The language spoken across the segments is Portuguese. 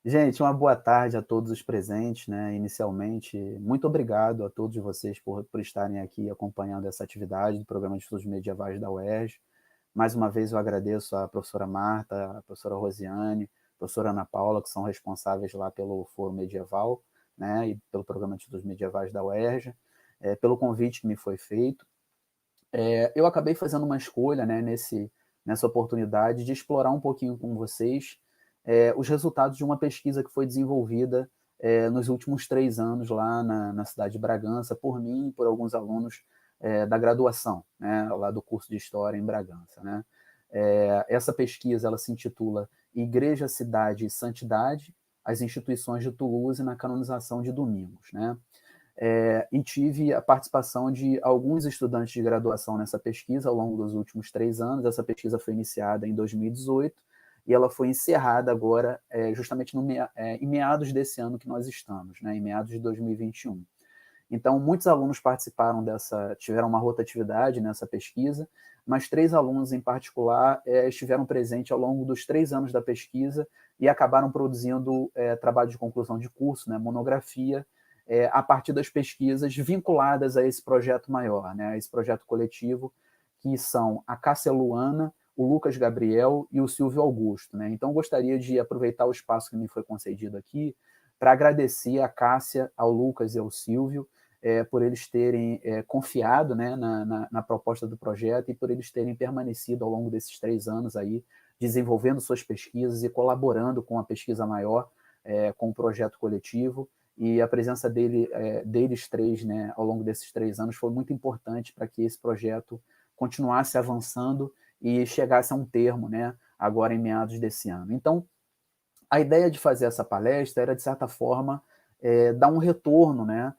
Gente, uma boa tarde a todos os presentes, né? Inicialmente, muito obrigado a todos vocês por estarem aqui acompanhando essa atividade do Programa de Estudos Medievais da UERJ. Mais uma vez eu agradeço à professora Marta, à professora Rosiane, à professora Ana Paula, que são responsáveis lá pelo Foro Medieval, né? E pelo Programa de Estudos Medievais da UERJ, pelo convite que me foi feito. Eu acabei fazendo uma escolha, né, nessa oportunidade de explorar um pouquinho com vocês os resultados de uma pesquisa que foi desenvolvida nos últimos 3 anos lá na cidade de Bragança, por mim e por alguns alunos da graduação, né, lá do curso de História em Bragança. Né? Essa pesquisa ela se intitula Igreja, Cidade e Santidade, as instituições de Toulouse na canonização de Domingos. Né? E tive a participação de alguns estudantes de graduação nessa pesquisa ao longo dos últimos 3 anos. Essa pesquisa foi iniciada em 2018 e ela foi encerrada agora justamente em meados desse ano que nós estamos, né, em meados de 2021. Então, muitos alunos participaram tiveram uma rotatividade nessa pesquisa, mas 3 alunos em particular estiveram presentes ao longo dos 3 anos da pesquisa e acabaram produzindo trabalho de conclusão de curso, né, monografia, a partir das pesquisas vinculadas a esse projeto maior, né, a esse projeto coletivo, que são a Cássia Luana, o Lucas Gabriel e o Silvio Augusto. Né? Então, gostaria de aproveitar o espaço que me foi concedido aqui para agradecer a Cássia, ao Lucas e ao Silvio por eles terem confiado, né, na proposta do projeto e por eles terem permanecido ao longo desses 3 anos aí, desenvolvendo suas pesquisas e colaborando com a pesquisa maior, com o projeto coletivo. E a presença deles três, né, ao longo desses 3 anos foi muito importante para que esse projeto continuasse avançando e chegasse a um termo, né, agora em meados desse ano. Então, a ideia de fazer essa palestra era, de certa forma, dar um retorno, né,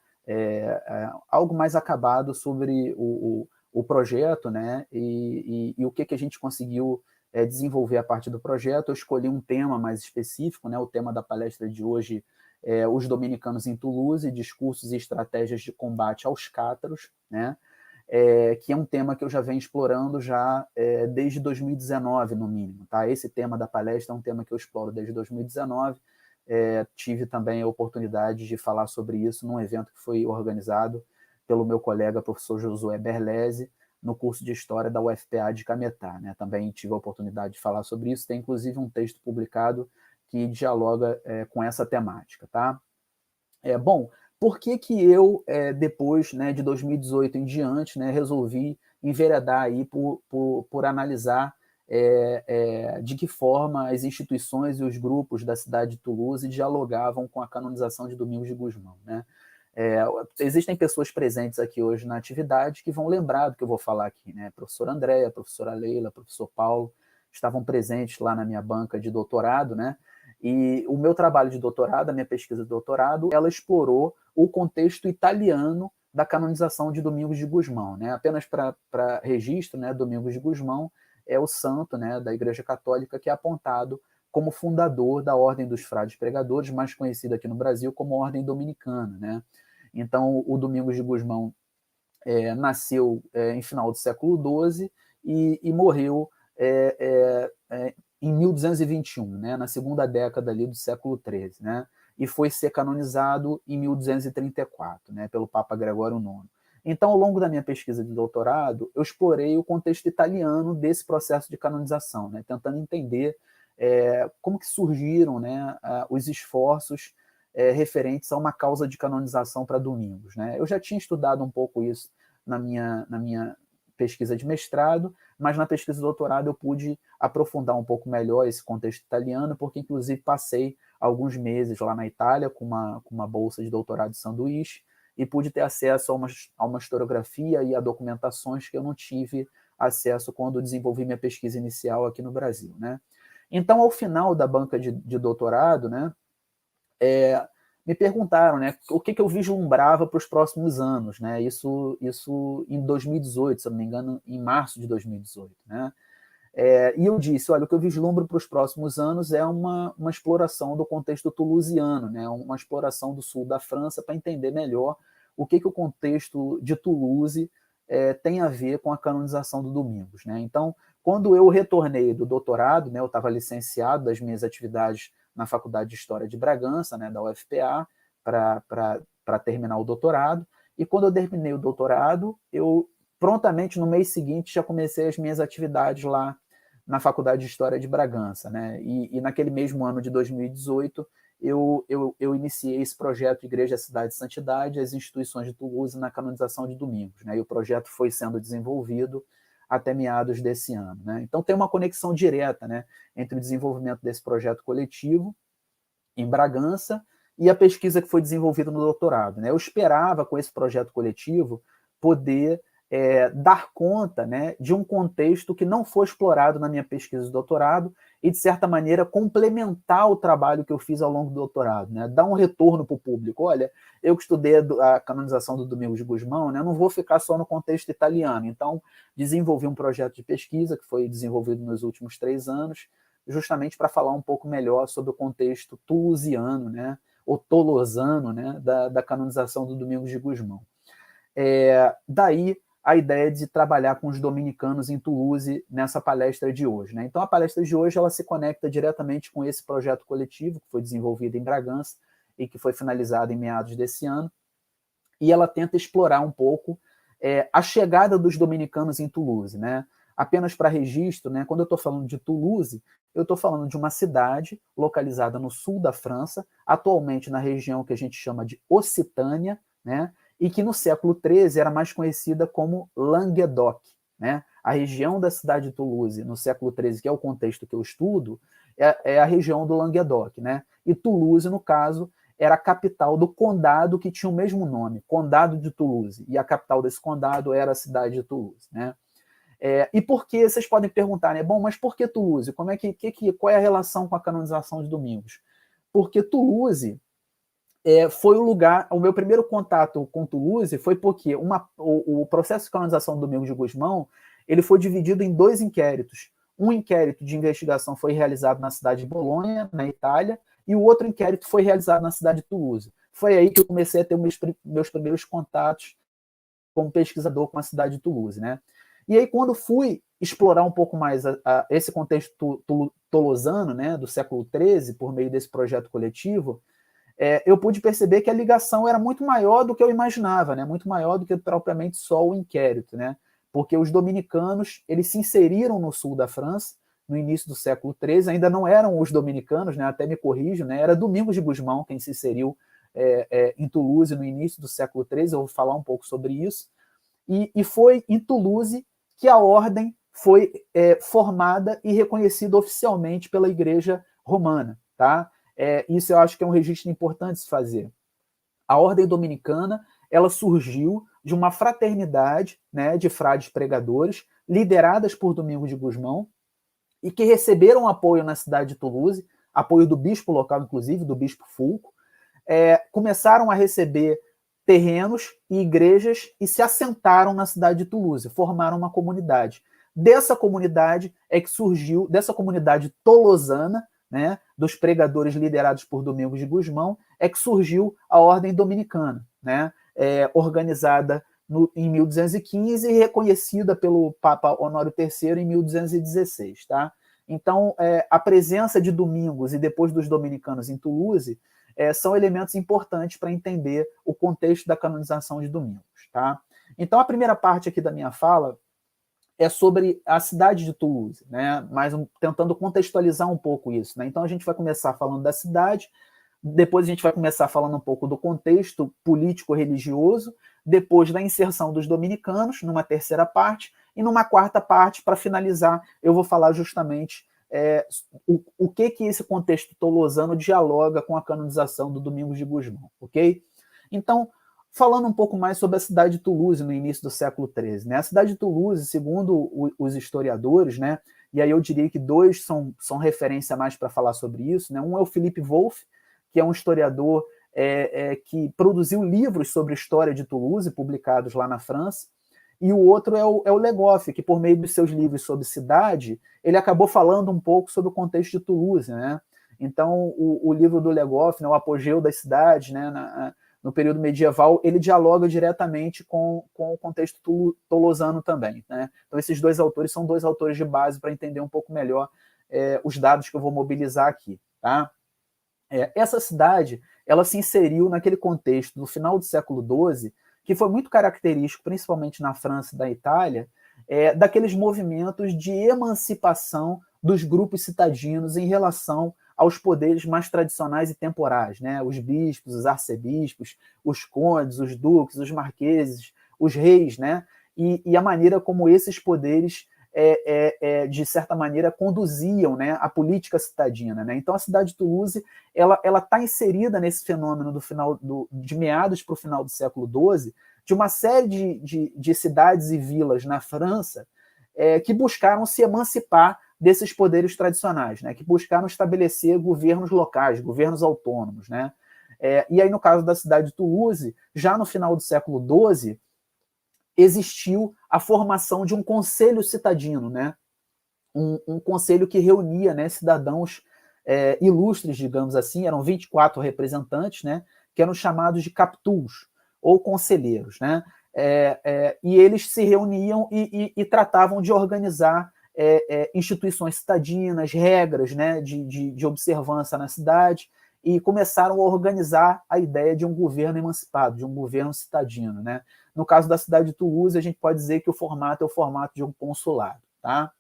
algo mais acabado sobre o projeto, né, e o que a gente conseguiu desenvolver a partir do projeto. Eu escolhi um tema mais específico, né, o tema da palestra de hoje é Os Dominicanos em Toulouse, Discursos e Estratégias de Combate aos Cátaros, né, que é um tema que eu já venho explorando desde 2019, no mínimo. Tá? Esse tema da palestra é um tema que eu exploro desde 2019. Tive também a oportunidade de falar sobre isso num evento que foi organizado pelo meu colega, professor Josué Berlese, no curso de História da UFPA de Cametá. Né? Também tive a oportunidade de falar sobre isso. Tem, inclusive, um texto publicado que dialoga com essa temática. Tá? Bom, por que que eu, depois, né, de 2018 em diante, né, resolvi enveredar aí por analisar de que forma as instituições e os grupos da cidade de Toulouse dialogavam com a canonização de Domingos de Gusmão, né? Existem pessoas presentes aqui hoje na atividade que vão lembrar do que eu vou falar aqui, né? Professora Andréa, professora Leila, professor Paulo, estavam presentes lá na minha banca de doutorado, né? E o meu trabalho de doutorado, a minha pesquisa de doutorado, ela explorou o contexto italiano da canonização de Domingos de Gusmão. Né? Apenas para registro, né, Domingos de Gusmão é o santo, né, da Igreja Católica que é apontado como fundador da Ordem dos Frades Pregadores, mais conhecida aqui no Brasil como Ordem Dominicana. Né? Então, o Domingos de Gusmão nasceu em final do século XII e morreu em 1221, né, na segunda década ali do século XIII, né, e foi ser canonizado em 1234, né, pelo Papa Gregório IX. Então, ao longo da minha pesquisa de doutorado, eu explorei o contexto italiano desse processo de canonização, né, tentando entender como que surgiram, né, os esforços referentes a uma causa de canonização para Domingos. Né? Eu já tinha estudado um pouco isso na minha pesquisa de mestrado, mas na pesquisa de doutorado eu pude aprofundar um pouco melhor esse contexto italiano, porque inclusive passei alguns meses lá na Itália com uma bolsa de doutorado de sanduíche e pude ter acesso a uma historiografia e a documentações que eu não tive acesso quando desenvolvi minha pesquisa inicial aqui no Brasil. Né? Então, ao final da banca de doutorado, né, me perguntaram, né, o que eu vislumbrava para os próximos anos, né, isso em 2018, se eu não me engano, em março de 2018, né, e eu disse, olha, o que eu vislumbro para os próximos anos é uma exploração do contexto toulousiano, né, uma exploração do sul da França para entender melhor o que o contexto de Toulouse tem a ver com a canonização do Domingos. Né? Então, quando eu retornei do doutorado, né, eu estava licenciado das minhas atividades na Faculdade de História de Bragança, né, da UFPA, para terminar o doutorado. E quando eu terminei o doutorado, eu prontamente, no mês seguinte, já comecei as minhas atividades lá na Faculdade de História de Bragança, né? E naquele mesmo ano de 2018, eu iniciei esse projeto Igreja, Cidade e Santidade, as instituições de Toulouse na canonização de Domingos, né? E o projeto foi sendo desenvolvido até meados desse ano, né? Então tem uma conexão direta, né, entre o desenvolvimento desse projeto coletivo em Bragança e a pesquisa que foi desenvolvida no doutorado, né? Eu esperava, com esse projeto coletivo, poder dar conta, né, de um contexto que não foi explorado na minha pesquisa de doutorado e, de certa maneira, complementar o trabalho que eu fiz ao longo do doutorado, né? Dar um retorno para o público. Olha, eu que estudei a canonização do Domingos de Gusmão, né, não vou ficar só no contexto italiano. Então, desenvolvi um projeto de pesquisa que foi desenvolvido nos últimos 3 anos, justamente para falar um pouco melhor sobre o contexto toulousiano, né, ou tolosano, né, da canonização do Domingos de Gusmão. Daí a ideia de trabalhar com os dominicanos em Toulouse nessa palestra de hoje, né? Então a palestra de hoje ela se conecta diretamente com esse projeto coletivo que foi desenvolvido em Bragança e que foi finalizado em meados desse ano, e ela tenta explorar um pouco a chegada dos dominicanos em Toulouse, né? Apenas para registro, né, quando eu estou falando de Toulouse, eu estou falando de uma cidade localizada no sul da França, atualmente na região que a gente chama de Occitânia, né, e que no século XIII era mais conhecida como Languedoc, né? A região da cidade de Toulouse, no século XIII, que é o contexto que eu estudo, é a região do Languedoc, né? E Toulouse, no caso, era a capital do condado que tinha o mesmo nome, Condado de Toulouse, e a capital desse condado era a cidade de Toulouse, né? E por que, vocês podem perguntar, né? Bom, mas por que Toulouse? Qual é a relação com a canonização de Domingos? Porque Toulouse foi o lugar, o meu primeiro contato com Toulouse foi porque o processo de canonização do Domingos de Gusmão, ele foi dividido em 2 inquéritos. Um inquérito de investigação foi realizado na cidade de Bolonha, na Itália, e o outro inquérito foi realizado na cidade de Toulouse. Foi aí que eu comecei a ter meus primeiros contatos como pesquisador com a cidade de Toulouse, né? E aí, quando fui explorar um pouco mais esse contexto tolosano, né, do século XIII, por meio desse projeto coletivo, eu pude perceber que a ligação era muito maior do que eu imaginava, né? Muito maior do que propriamente só o inquérito, né? Porque os dominicanos eles se inseriram no sul da França no início do século XIII, ainda não eram os dominicanos, né? Até me corrijo, né? Era Domingos de Gusmão quem se inseriu em Toulouse no início do século XIII, eu vou falar um pouco sobre isso, e foi em Toulouse que a ordem foi formada e reconhecida oficialmente pela Igreja Romana, tá? Isso eu acho que é um registro importante se fazer. A ordem dominicana ela surgiu de uma fraternidade, né, de frades pregadores, lideradas por Domingos de Gusmão, e que receberam apoio na cidade de Toulouse, apoio do bispo local, inclusive, do bispo Fulco, começaram a receber terrenos e igrejas e se assentaram na cidade de Toulouse, formaram uma comunidade. Dessa comunidade é que surgiu, dessa comunidade tolosana, né, dos pregadores liderados por Domingos de Gusmão, é que surgiu a Ordem Dominicana, né, organizada em 1215 e reconhecida pelo Papa Honório III em 1216. Tá? Então, a presença de Domingos e depois dos dominicanos em Toulouse são elementos importantes para entender o contexto da canonização de Domingos. Tá? Então, a primeira parte aqui da minha fala é sobre a cidade de Toulouse, né? Mas tentando contextualizar um pouco isso. Né? Então a gente vai começar falando da cidade, depois a gente vai começar falando um pouco do contexto político-religioso, depois da inserção dos dominicanos, numa terceira parte, e numa quarta parte, para finalizar, eu vou falar justamente o que esse contexto tolosano dialoga com a canonização do Domingos de Gusmão, ok? Então, falando um pouco mais sobre a cidade de Toulouse no início do século XIII. Né? A cidade de Toulouse, segundo os historiadores, né, e aí eu diria que 2 são referência mais para falar sobre isso, né? Um é o Philippe Wolff, que é um historiador que produziu livros sobre a história de Toulouse, publicados lá na França, e o outro é o Le Goff, que por meio dos seus livros sobre cidade, ele acabou falando um pouco sobre o contexto de Toulouse. Né? Então, o livro do Le Goff, né, o Apogeu das Cidades, né, no período medieval, ele dialoga diretamente com o contexto tolosano também. Né? Então, esses 2 autores são 2 autores de base para entender um pouco melhor os dados que eu vou mobilizar aqui. Tá? Essa cidade, ela se inseriu naquele contexto do final do século XII, que foi muito característico, principalmente na França e na Itália, daqueles movimentos de emancipação dos grupos citadinos em relação aos poderes mais tradicionais e temporais, né? Os bispos, os arcebispos, os condes, os duques, os marqueses, os reis, né? E a maneira como esses poderes, de certa maneira, conduziam, né, a política citadina, né? Então, a cidade de Toulouse ela está inserida nesse fenômeno de meados para o final do século XII, de uma série de cidades e vilas na França que buscaram se emancipar desses poderes tradicionais, né? Que buscaram estabelecer governos locais, governos autônomos, né? E aí, no caso da cidade de Toulouse, já no final do século XII, existiu a formação de um conselho citadino, né? Um conselho que reunia, né, cidadãos ilustres, digamos assim, eram 24 representantes, né, que eram chamados de captus, ou conselheiros, né? E eles se reuniam e tratavam de organizar instituições citadinas, regras, né, de observância na cidade, e começaram a organizar a ideia de um governo emancipado, de um governo citadino, né? No caso da cidade de Toulouse, a gente pode dizer que o formato é o formato de um consulado, tá?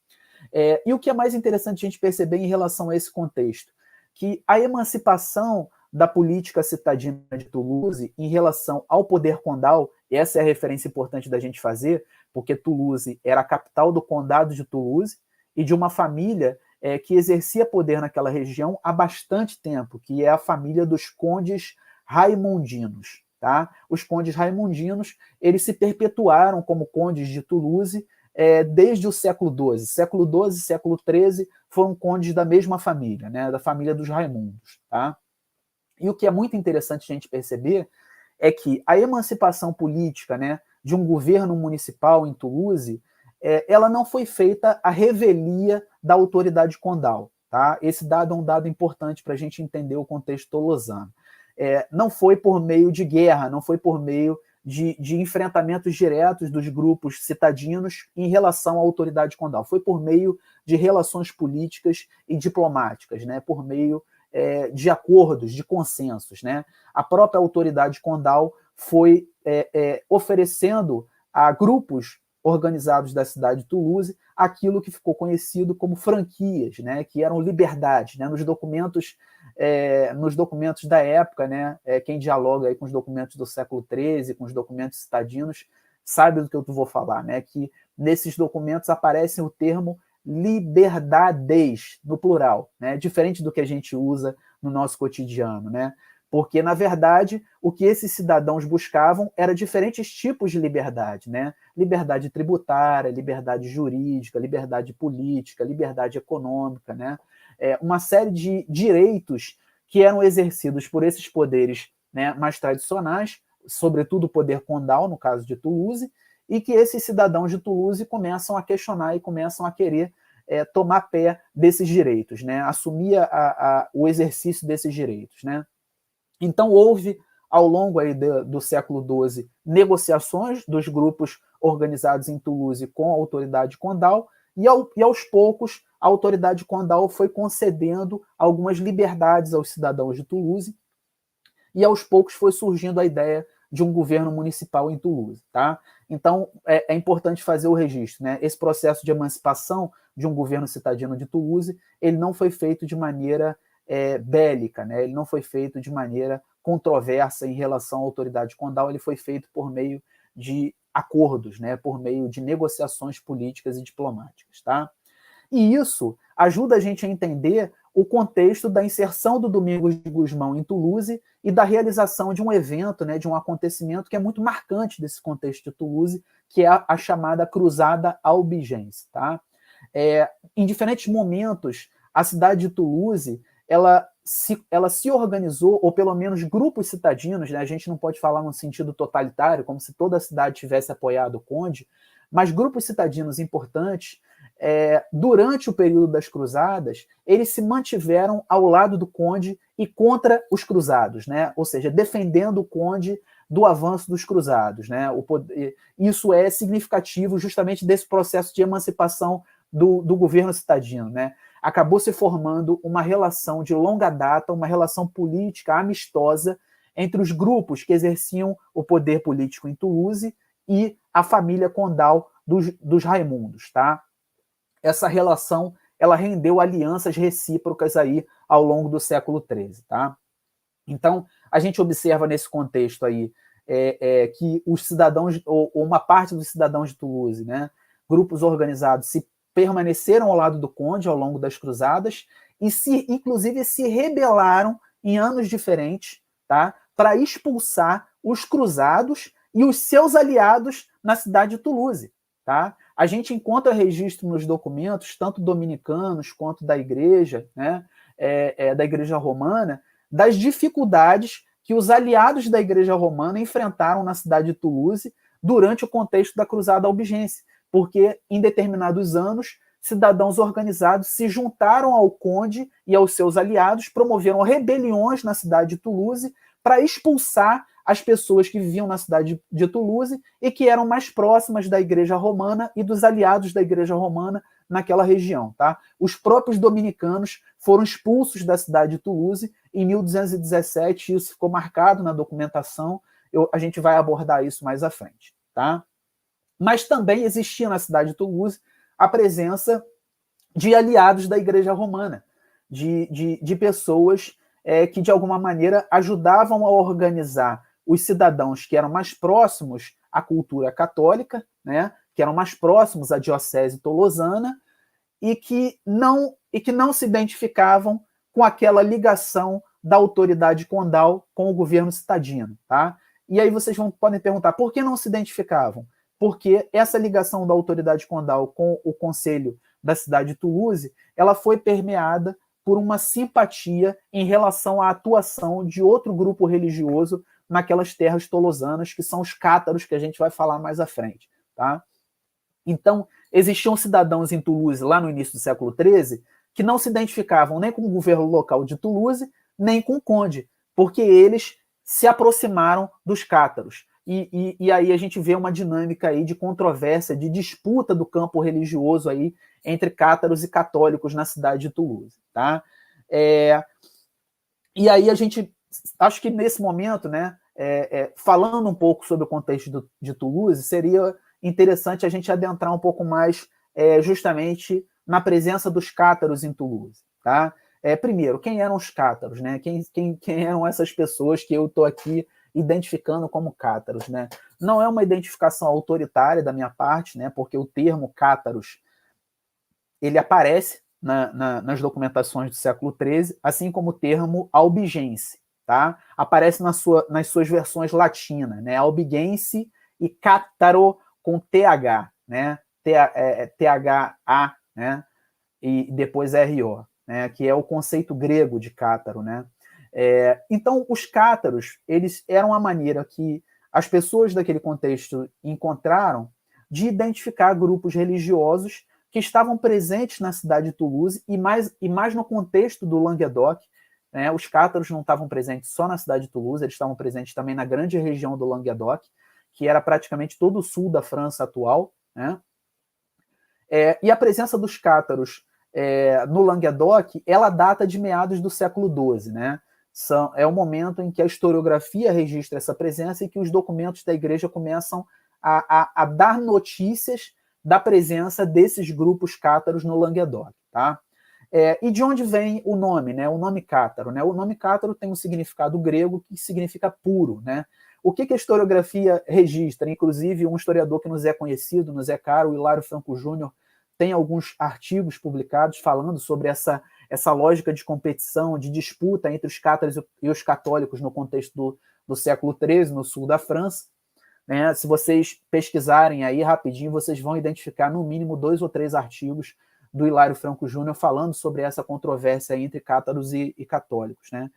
E o que é mais interessante a gente perceber em relação a esse contexto? Que a emancipação da política citadina de Toulouse em relação ao poder condal, essa é a referência importante da gente fazer, porque Toulouse era a capital do condado de Toulouse e de uma família que exercia poder naquela região há bastante tempo, que é a família dos condes raimundinos. Tá? Os condes raimundinos, eles se perpetuaram como condes de Toulouse desde o século XII. Século XII e século XIII foram condes da mesma família, né? Da família dos Raimundos. Tá? E o que é muito interessante a gente perceber é que a emancipação política, né, de um governo municipal em Toulouse, ela não foi feita à revelia da autoridade condal. Tá? Esse dado é um dado importante para a gente entender o contexto tolosano. Não foi por meio de guerra, não foi por meio de enfrentamentos diretos dos grupos citadinos em relação à autoridade condal. Foi por meio de relações políticas e diplomáticas, né? Por meio de acordos, de consensos, né? A própria autoridade condal foi oferecendo a grupos organizados da cidade de Toulouse aquilo que ficou conhecido como franquias, né? Que eram liberdades, né? Nos documentos da época, né? Quem dialoga aí com os documentos do século XIII, com os documentos citadinos, sabe do que eu vou falar, né? Que nesses documentos aparece o termo liberdades, no plural, né? Diferente do que a gente usa no nosso cotidiano, né? Porque, na verdade, o que esses cidadãos buscavam era diferentes tipos de liberdade, né? Liberdade tributária, liberdade jurídica, liberdade política, liberdade econômica, né? Uma série de direitos que eram exercidos por esses poderes, né, mais tradicionais, sobretudo o poder condal, no caso de Toulouse, e que esses cidadãos de Toulouse começam a questionar e começam a querer tomar pé desses direitos, né? Assumir o exercício desses direitos, né? Então, houve, ao longo aí do século XII, negociações dos grupos organizados em Toulouse com a autoridade condal, e aos poucos a autoridade condal foi concedendo algumas liberdades aos cidadãos de Toulouse, e aos poucos foi surgindo a ideia de um governo municipal em Toulouse. Tá? Então, é importante fazer o registro, né? Esse processo de emancipação de um governo citadino de Toulouse, ele não foi feito de maneira bélica, né? Ele não foi feito de maneira controversa em relação à autoridade condal, ele foi feito por meio de acordos, né? Por meio de negociações políticas e diplomáticas. Tá? E isso ajuda a gente a entender o contexto da inserção do Domingos de Gusmão em Toulouse e da realização de um evento, né, de um acontecimento que é muito marcante desse contexto de Toulouse, que é a chamada Cruzada Albigense. Tá? Em diferentes momentos, a cidade de Toulouse ela se organizou, ou pelo menos grupos citadinos, né? A gente não pode falar no sentido totalitário, como se toda a cidade tivesse apoiado o conde, mas grupos citadinos importantes, durante o período das cruzadas, eles se mantiveram ao lado do conde e contra os cruzados, né? Ou seja, defendendo o conde do avanço dos cruzados, né? Isso é significativo justamente desse processo de emancipação do governo citadino, né? acabou se formando uma relação de longa data, uma relação política amistosa entre os grupos que exerciam o poder político em Toulouse e a família condal dos Raimundos, tá? Essa relação, ela rendeu alianças recíprocas aí ao longo do século XIII, tá? Então, a gente observa nesse contexto aí que os cidadãos, ou uma parte dos cidadãos de Toulouse, né, grupos organizados, se permaneceram ao lado do conde ao longo das cruzadas e, inclusive, se rebelaram em anos diferentes, tá, para expulsar os cruzados e os seus aliados na cidade de Toulouse. Tá? A gente encontra registro nos documentos, tanto dominicanos quanto da igreja, né, da igreja romana, das dificuldades que os aliados da igreja romana enfrentaram na cidade de Toulouse durante o contexto da Cruzada Albigense, porque em determinados anos, cidadãos organizados se juntaram ao conde e aos seus aliados, promoveram rebeliões na cidade de Toulouse para expulsar as pessoas que viviam na cidade de Toulouse e que eram mais próximas da igreja romana e dos aliados da igreja romana naquela região. Tá? Os próprios dominicanos foram expulsos da cidade de Toulouse em 1217, isso ficou marcado na documentação, a gente vai abordar isso mais à frente. Tá? Mas também existia na cidade de Toulouse a presença de aliados da igreja romana, de pessoas que, de alguma maneira, ajudavam a organizar os cidadãos que eram mais próximos à cultura católica, né, que eram mais próximos à diocese tolosana, e que não se identificavam com aquela ligação da autoridade condal com o governo citadino. Tá? E aí vocês podem perguntar, por que não se identificavam? Porque essa ligação da autoridade condal com o conselho da cidade de Toulouse, ela foi permeada por uma simpatia em relação à atuação de outro grupo religioso naquelas terras tolosanas, que são os cátaros, que a gente vai falar mais à frente. Tá? Então, existiam cidadãos em Toulouse, lá no início do século XIII, que não se identificavam nem com o governo local de Toulouse, nem com o conde, porque eles se aproximaram dos cátaros. E aí a gente vê uma dinâmica aí de controvérsia, de disputa do campo religioso aí entre cátaros e católicos na cidade de Toulouse. Tá? E aí a gente, acho que nesse momento, né, falando um pouco sobre o contexto de Toulouse, seria interessante a gente adentrar um pouco mais justamente na presença dos cátaros em Toulouse. Tá? Primeiro, quem eram os cátaros? Né? Quem eram essas pessoas que eu estou aqui identificando como cátaros? Né? Não é uma identificação autoritária da minha parte, né, porque o termo cátaros ele aparece nas documentações do século XIII, assim como o termo albigense. Tá? Aparece nas suas versões latinas, né? Albigense e cátaro com TH, né? THA, né? E depois RO, né? Que é o conceito grego de cátaro. Né? Então, os cátaros, eles eram a maneira que as pessoas daquele contexto encontraram de identificar grupos religiosos que estavam presentes na cidade de Toulouse e mais no contexto do Languedoc. Né? Os cátaros não estavam presentes só na cidade de Toulouse, eles estavam presentes também na grande região do Languedoc, que era praticamente todo o sul da França atual. Né? E a presença dos cátaros no Languedoc, ela data de meados do século XII. Né? É o momento em que a historiografia registra essa presença e que os documentos da igreja começam a dar notícias da presença desses grupos cátaros no Languedoc. Tá? E de onde vem o nome, né? O nome cátaro? Né? O nome cátaro tem um significado grego que significa puro. Né? O que a historiografia registra? Inclusive, um historiador que nos é conhecido, nos é caro, o Hilário Franco Júnior, tem alguns artigos publicados falando sobre essa lógica de competição, de disputa entre os cátaros e os católicos no contexto do século XIII, no sul da França. Né? Se vocês pesquisarem aí rapidinho, vocês vão identificar no mínimo 2 ou 3 artigos do Hilário Franco Júnior falando sobre essa controvérsia entre cátaros e católicos. Né?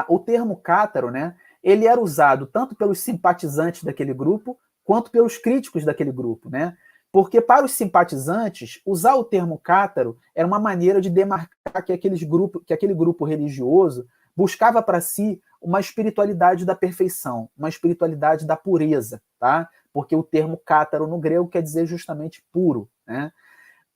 O termo cátaro, né, ele era usado tanto pelos simpatizantes daquele grupo quanto pelos críticos daquele grupo. Né? Porque para os simpatizantes, usar o termo cátaro era uma maneira de demarcar que aquele grupo religioso buscava para si uma espiritualidade da perfeição, uma espiritualidade da pureza, tá? Porque o termo cátaro no grego quer dizer justamente puro. Né?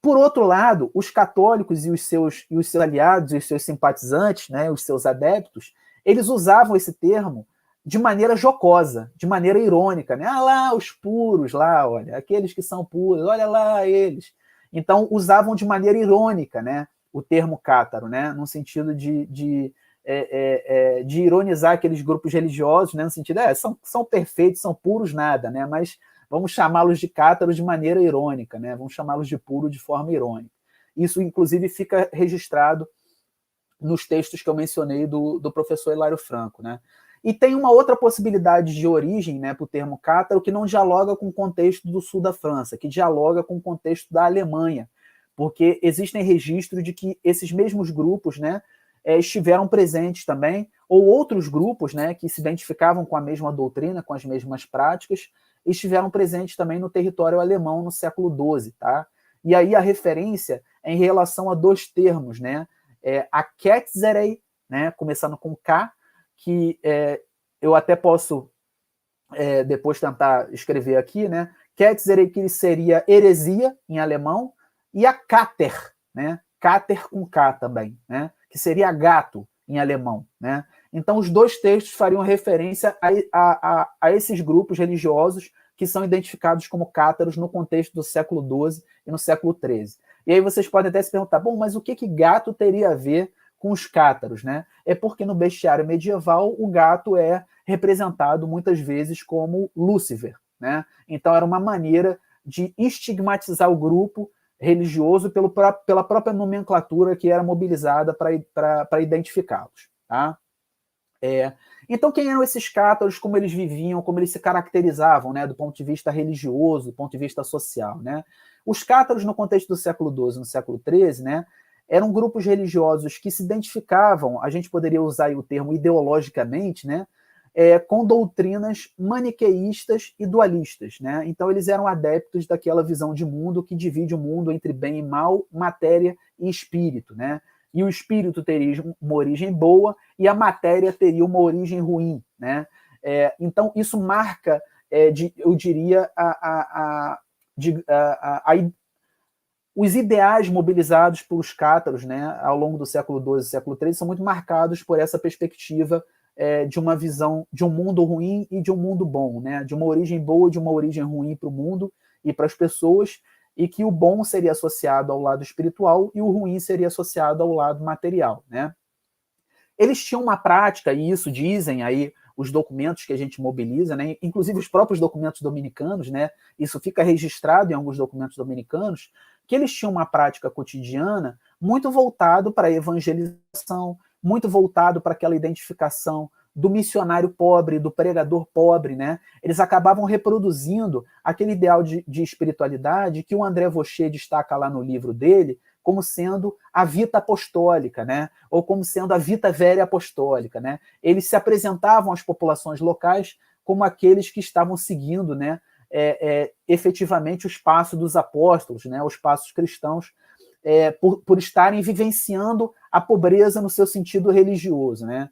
Por outro lado, os católicos e os seus aliados, e os seus simpatizantes, né, os seus adeptos, eles usavam esse termo de maneira jocosa, de maneira irônica, né? Ah lá, os puros, lá, olha, aqueles que são puros, olha lá eles. Então, usavam de maneira irônica, né, o termo cátaro, né, no sentido de ironizar aqueles grupos religiosos, né, no sentido, são perfeitos, são puros nada, né, mas vamos chamá-los de cátaros de maneira irônica, né, vamos chamá-los de puro de forma irônica. Isso, inclusive, fica registrado nos textos que eu mencionei do professor Hilário Franco, né. E tem uma outra possibilidade de origem, né, para o termo cátaro, que não dialoga com o contexto do sul da França, que dialoga com o contexto da Alemanha, porque existem registros de que esses mesmos grupos, né, estiveram presentes também, ou outros grupos, né, que se identificavam com a mesma doutrina, com as mesmas práticas, estiveram presentes também no território alemão no século XII, tá? E aí a referência é em relação a dois termos, né? A Ketzerei, né, começando com K, que eu até posso depois tentar escrever aqui, né? Ketzerei, que seria heresia em alemão, e a Kater, né? Kater com K também, né? Que seria gato em alemão, né? Então, os dois textos fariam referência a esses grupos religiosos que são identificados como cátaros no contexto do século XII e no século XIII. E aí vocês podem até se perguntar, bom, mas o que gato teria a ver com os cátaros, né? É porque no bestiário medieval o gato é representado muitas vezes como Lúcifer, né? Então era uma maneira de estigmatizar o grupo religioso pela própria nomenclatura que era mobilizada para identificá-los, tá? Então, quem eram esses cátaros, como eles viviam, como eles se caracterizavam, né, do ponto de vista religioso, do ponto de vista social, né? Os cátaros, no contexto do século XII, no século XIII, né, eram grupos religiosos que se identificavam, a gente poderia usar aí o termo ideologicamente, né, com doutrinas maniqueístas e dualistas, né? Então, eles eram adeptos daquela visão de mundo que divide o mundo entre bem e mal, matéria e espírito, né? E o espírito teria uma origem boa e a matéria teria uma origem ruim, né? Então, isso marca, eu diria, os ideais mobilizados pelos cátaros, né, ao longo do século XII e século XIII são muito marcados por essa perspectiva de uma visão de um mundo ruim e de um mundo bom, né? De uma origem boa e de uma origem ruim para o mundo e para as pessoas, e que o bom seria associado ao lado espiritual e o ruim seria associado ao lado material, né? Eles tinham uma prática, e isso dizem aí os documentos que a gente mobiliza, né? Inclusive os próprios documentos dominicanos, né? Isso fica registrado em alguns documentos dominicanos, que eles tinham uma prática cotidiana muito voltado para a evangelização, muito voltado para aquela identificação do missionário pobre, do pregador pobre, né? Eles acabavam reproduzindo aquele ideal de espiritualidade que o André Vocher destaca lá no livro dele como sendo a vita apostólica, né? Ou como sendo a vita véria apostólica, né? Eles se apresentavam às populações locais como aqueles que estavam seguindo, né, efetivamente os passos dos apóstolos, né, os passos cristãos, por estarem vivenciando a pobreza no seu sentido religioso, né?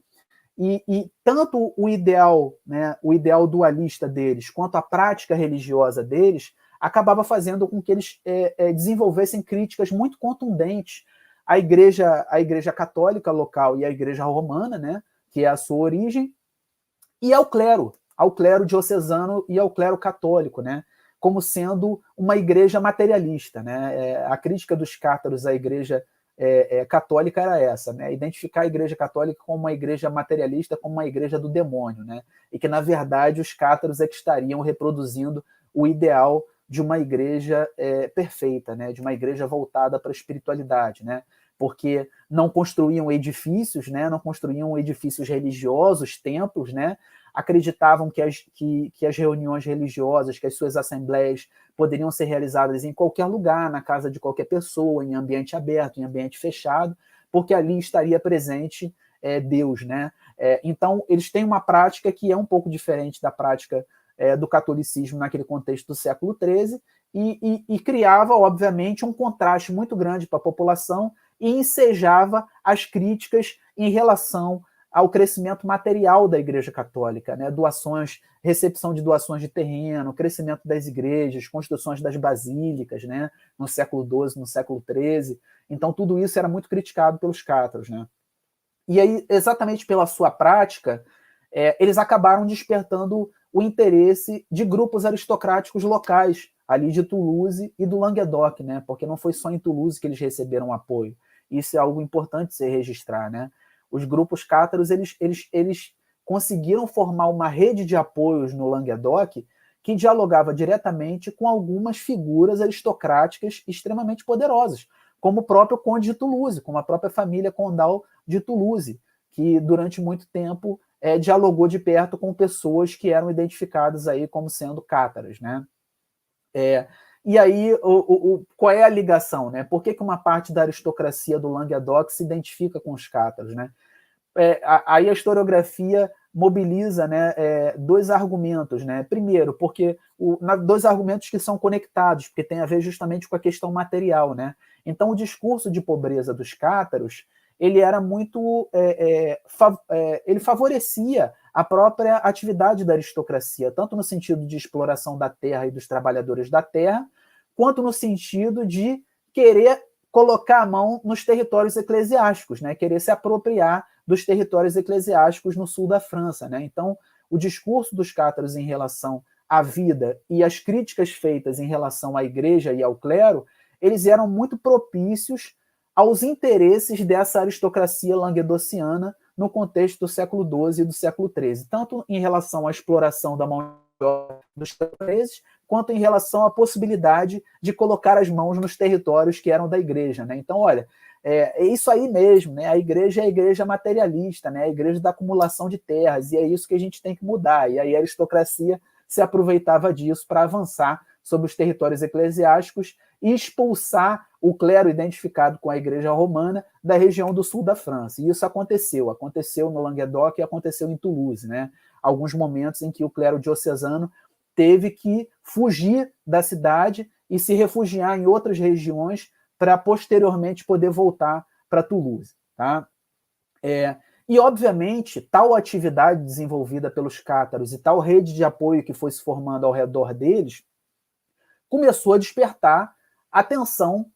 E tanto o ideal, né, o ideal dualista deles, quanto a prática religiosa deles, acabava fazendo com que eles desenvolvessem críticas muito contundentes à igreja católica local e à igreja romana, né, que é a sua origem, e ao clero diocesano e ao clero católico, né, como sendo uma igreja materialista, né? A crítica dos cátaros à igreja católica era essa, né? Identificar a igreja católica como uma igreja materialista, como uma igreja do demônio, né? E que, na verdade, os cátaros é que estariam reproduzindo o ideal de uma igreja perfeita, né? De uma igreja voltada para a espiritualidade, né? Porque não construíam edifícios, né? Não construíam edifícios religiosos, templos, né? Acreditavam que as reuniões religiosas, que as suas assembleias poderiam ser realizadas em qualquer lugar, na casa de qualquer pessoa, em ambiente aberto, em ambiente fechado, porque ali estaria presente Deus, né? Então, eles têm uma prática que é um pouco diferente da prática do catolicismo naquele contexto do século XIII e criava, obviamente, um contraste muito grande para a população e ensejava as críticas em relação ao crescimento material da Igreja Católica, né? Doações, recepção de doações de terreno, crescimento das igrejas, construções das basílicas, né? No século XII, no século XIII. Então, tudo isso era muito criticado pelos cátaros, né? E aí, exatamente pela sua prática, eles acabaram despertando o interesse de grupos aristocráticos locais, ali de Toulouse e do Languedoc, né? Porque não foi só em Toulouse que eles receberam apoio. Isso é algo importante se registrar, né? Os grupos cátaros, eles conseguiram formar uma rede de apoios no Languedoc que dialogava diretamente com algumas figuras aristocráticas extremamente poderosas, como o próprio Conde de Toulouse, como a própria família condal de Toulouse, que durante muito tempo dialogou de perto com pessoas que eram identificadas aí como sendo cátaras, né? E aí, qual é a ligação, né? Por que uma parte da aristocracia do Languedoc se identifica com os cátaros, né? Aí a historiografia mobiliza, né, dois argumentos, né? Primeiro, porque dois argumentos que são conectados, porque tem a ver justamente com a questão material, né? Então, o discurso de pobreza dos cátaros ele era muito, ele favorecia a própria atividade da aristocracia, tanto no sentido de exploração da terra e dos trabalhadores da terra, quanto no sentido de querer colocar a mão nos territórios eclesiásticos, né? Querer se apropriar dos territórios eclesiásticos no sul da França, né? Então, o discurso dos cátaros em relação à vida e as críticas feitas em relação à igreja e ao clero, eles eram muito propícios aos interesses dessa aristocracia languedociana no contexto do século XII e do século XIII, tanto em relação à exploração da mão de obra dos franceses, quanto em relação à possibilidade de colocar as mãos nos territórios que eram da igreja, né? Então, olha, é isso aí mesmo, né? A igreja é a igreja materialista, né? A igreja da acumulação de terras, e é isso que a gente tem que mudar. E aí a aristocracia se aproveitava disso para avançar sobre os territórios eclesiásticos e expulsar o clero identificado com a igreja romana da região do sul da França. E isso aconteceu no Languedoc e aconteceu em Toulouse, né? Alguns momentos em que o clero diocesano teve que fugir da cidade e se refugiar em outras regiões para posteriormente poder voltar para Toulouse, tá? E, obviamente, tal atividade desenvolvida pelos cátaros e tal rede de apoio que foi se formando ao redor deles começou a despertar a atenção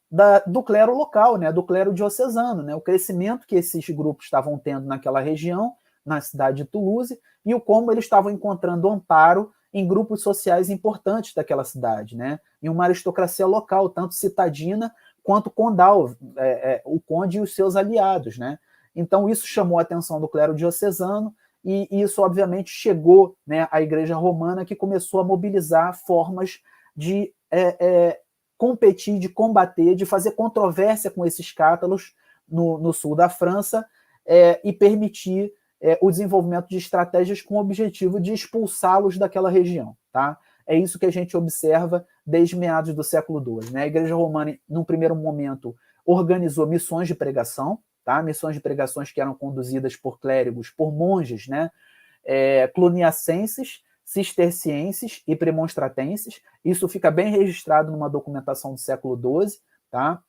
do clero local, né, do clero diocesano, né, o crescimento que esses grupos estavam tendo naquela região, na cidade de Toulouse, e o como eles estavam encontrando amparo em grupos sociais importantes daquela cidade, né, em uma aristocracia local, tanto citadina quanto condal, o conde e os seus aliados, né. Então isso chamou a atenção do clero diocesano, e isso obviamente chegou, né, à Igreja Romana, que começou a mobilizar formas de competir, de combater, de fazer controvérsia com esses cátaros no sul da França e permitir o desenvolvimento de estratégias com o objetivo de expulsá-los daquela região, tá? É isso que a gente observa desde meados do século XII, né? A Igreja Romana, num primeiro momento, organizou missões de pregação, tá? Missões de pregações que eram conduzidas por clérigos, por monges, né? Cluniacenses, cistercienses e premonstratenses. Isso fica bem registrado numa documentação do século XII, tá?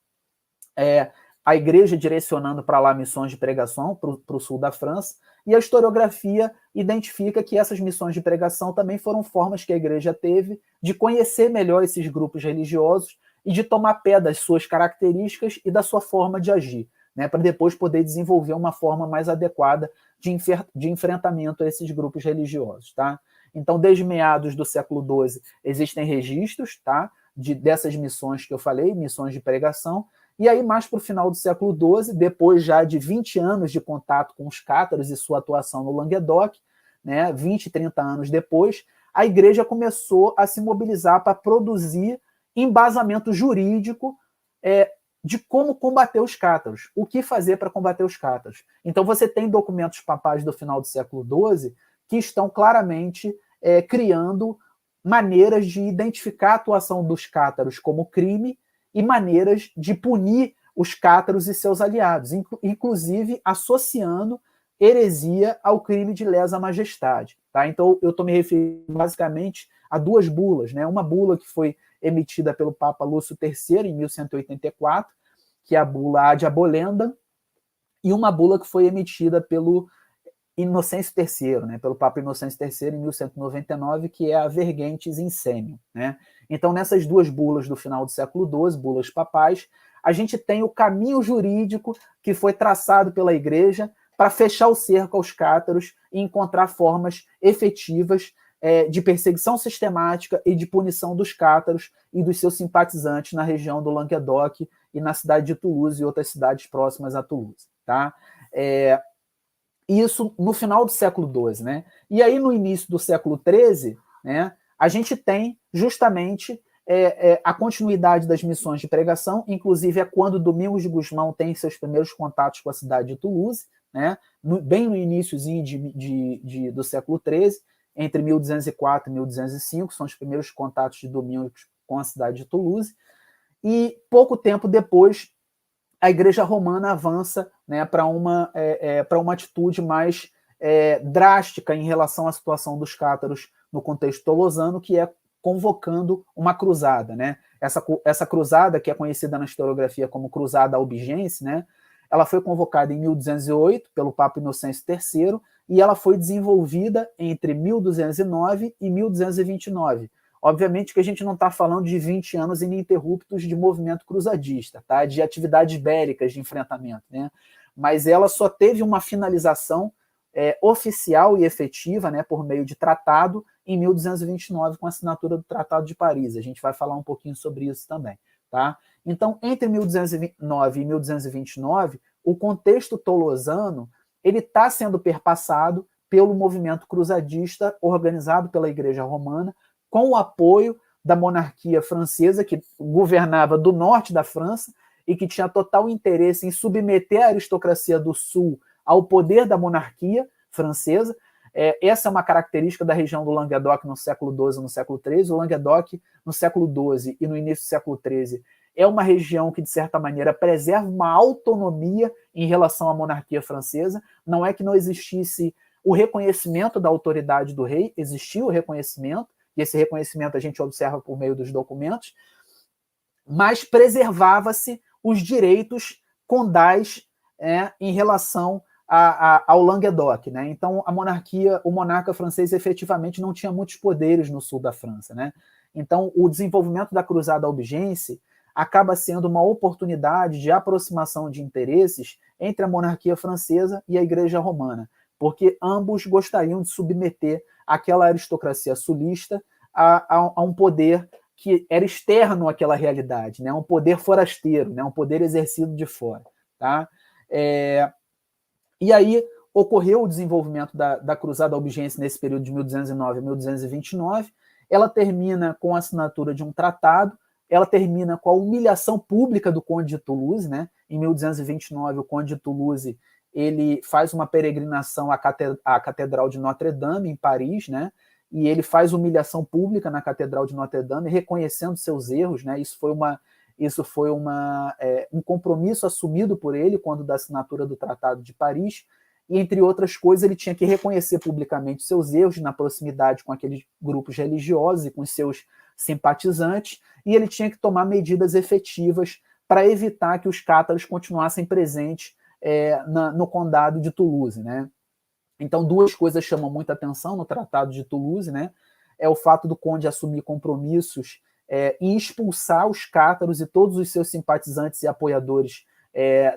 A igreja direcionando para lá missões de pregação para o sul da França, e a historiografia identifica que essas missões de pregação também foram formas que a igreja teve de conhecer melhor esses grupos religiosos e de tomar pé das suas características e da sua forma de agir, né, para depois poder desenvolver uma forma mais adequada de enfrentamento a esses grupos religiosos, tá? Então, desde meados do século XII, existem registros, tá, dessas missões que eu falei, missões de pregação, e aí mais para o final do século XII, depois já de 20 anos de contato com os cátaros e sua atuação no Languedoc, né, 20, 30 anos depois, a igreja começou a se mobilizar para produzir embasamento jurídico de como combater os cátaros, o que fazer para combater os cátaros. Então você tem documentos papais do final do século XII que estão claramente criando maneiras de identificar a atuação dos cátaros como crime e maneiras de punir os cátaros e seus aliados, inclusive associando heresia ao crime de lesa majestade. Tá? Então eu estou me referindo basicamente a duas bulas, né? Uma bula que foi emitida pelo Papa Lúcio III em 1184, que é a bula Ad Abolendam, e uma bula que foi emitida pelo Inocêncio III, né, pelo Papa Inocêncio III, em 1199, que é a Vergentes Insemium, né? Então, nessas duas bulas do final do século XII, bulas papais, a gente tem o caminho jurídico que foi traçado pela Igreja para fechar o cerco aos cátaros e encontrar formas efetivas de perseguição sistemática e de punição dos cátaros e dos seus simpatizantes na região do Languedoc e na cidade de Toulouse e outras cidades próximas a Toulouse, tá? Isso no final do século XII, né? E aí, no início do século XIII, né, a gente tem justamente a continuidade das missões de pregação, inclusive é quando Domingos de Gusmão tem seus primeiros contatos com a cidade de Toulouse, né, bem no iníciozinho do século XIII, entre 1204 e 1205, são os primeiros contatos de Domingos com a cidade de Toulouse, e pouco tempo depois a Igreja Romana avança, né, para uma atitude mais drástica em relação à situação dos cátaros no contexto tolosano, que é convocando uma cruzada, né? Essa cruzada, que é conhecida na historiografia como Cruzada Albigense, né, ela foi convocada em 1208 pelo Papa Inocêncio III e ela foi desenvolvida entre 1209 e 1229. Obviamente que a gente não está falando de 20 anos ininterruptos de movimento cruzadista, tá? De atividades bélicas de enfrentamento, né? Mas ela só teve uma finalização oficial e efetiva, né, por meio de tratado, em 1229, com a assinatura do Tratado de Paris. A gente vai falar um pouquinho sobre isso também, tá? Então, entre 1209 e 1229, o contexto tolosano ele está sendo perpassado pelo movimento cruzadista organizado pela Igreja Romana, com o apoio da monarquia francesa, que governava do norte da França e que tinha total interesse em submeter a aristocracia do sul ao poder da monarquia francesa. Essa é uma característica da região do Languedoc no século XII e no século XIII. O Languedoc, no século XII e no início do século XIII, é uma região que, de certa maneira, preserva uma autonomia em relação à monarquia francesa. Não é que não existisse o reconhecimento da autoridade do rei, existia o reconhecimento, e esse reconhecimento a gente observa por meio dos documentos, mas preservava-se os direitos condais em relação ao Languedoc, né? Então a monarquia, o monarca francês efetivamente não tinha muitos poderes no sul da França, né? Então o desenvolvimento da Cruzada Albigense acaba sendo uma oportunidade de aproximação de interesses entre a monarquia francesa e a Igreja Romana, porque ambos gostariam de submeter aquela aristocracia sulista a um poder que era externo àquela realidade, né? Um poder forasteiro, né? Um poder exercido de fora, tá? E aí ocorreu o desenvolvimento da Cruzada Albigense nesse período de 1209 a 1229. Ela termina com a assinatura de um tratado, ela termina com a humilhação pública do Conde de Toulouse, né? Em 1229, o Conde de Toulouse ele faz uma peregrinação à Catedral de Notre-Dame, em Paris, né? E ele faz humilhação pública na Catedral de Notre-Dame, reconhecendo seus erros, né? Isso foi um compromisso assumido por ele quando da assinatura do Tratado de Paris, e, entre outras coisas, ele tinha que reconhecer publicamente seus erros na proximidade com aqueles grupos religiosos e com seus simpatizantes, e ele tinha que tomar medidas efetivas para evitar que os cátaros continuassem presentes no condado de Toulouse, né? Então, duas coisas chamam muita atenção no Tratado de Toulouse, né? É o fato do conde assumir compromissos em expulsar os cátaros e todos os seus simpatizantes e apoiadores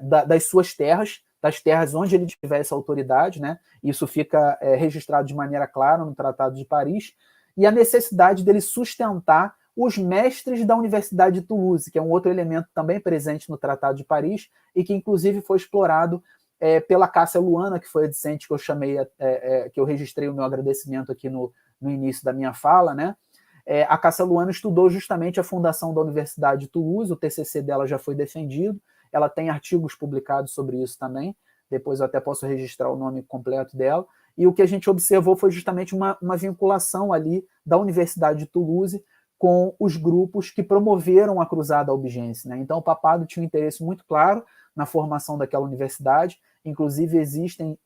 das suas terras, das terras onde ele tivesse autoridade, né? Isso fica registrado de maneira clara no Tratado de Paris, e a necessidade dele sustentar os mestres da Universidade de Toulouse, que é um outro elemento também presente no Tratado de Paris e que, inclusive, foi explorado pela Cássia Luana, que foi a discente que eu chamei, que eu registrei o meu agradecimento aqui no início da minha fala, né? A Cássia Luana estudou justamente a fundação da Universidade de Toulouse, o TCC dela já foi defendido, ela tem artigos publicados sobre isso também, depois eu até posso registrar o nome completo dela, e o que a gente observou foi justamente uma vinculação ali da Universidade de Toulouse com os grupos que promoveram a Cruzada Albigense, né? Então o papado tinha um interesse muito claro na formação daquela universidade, inclusive existem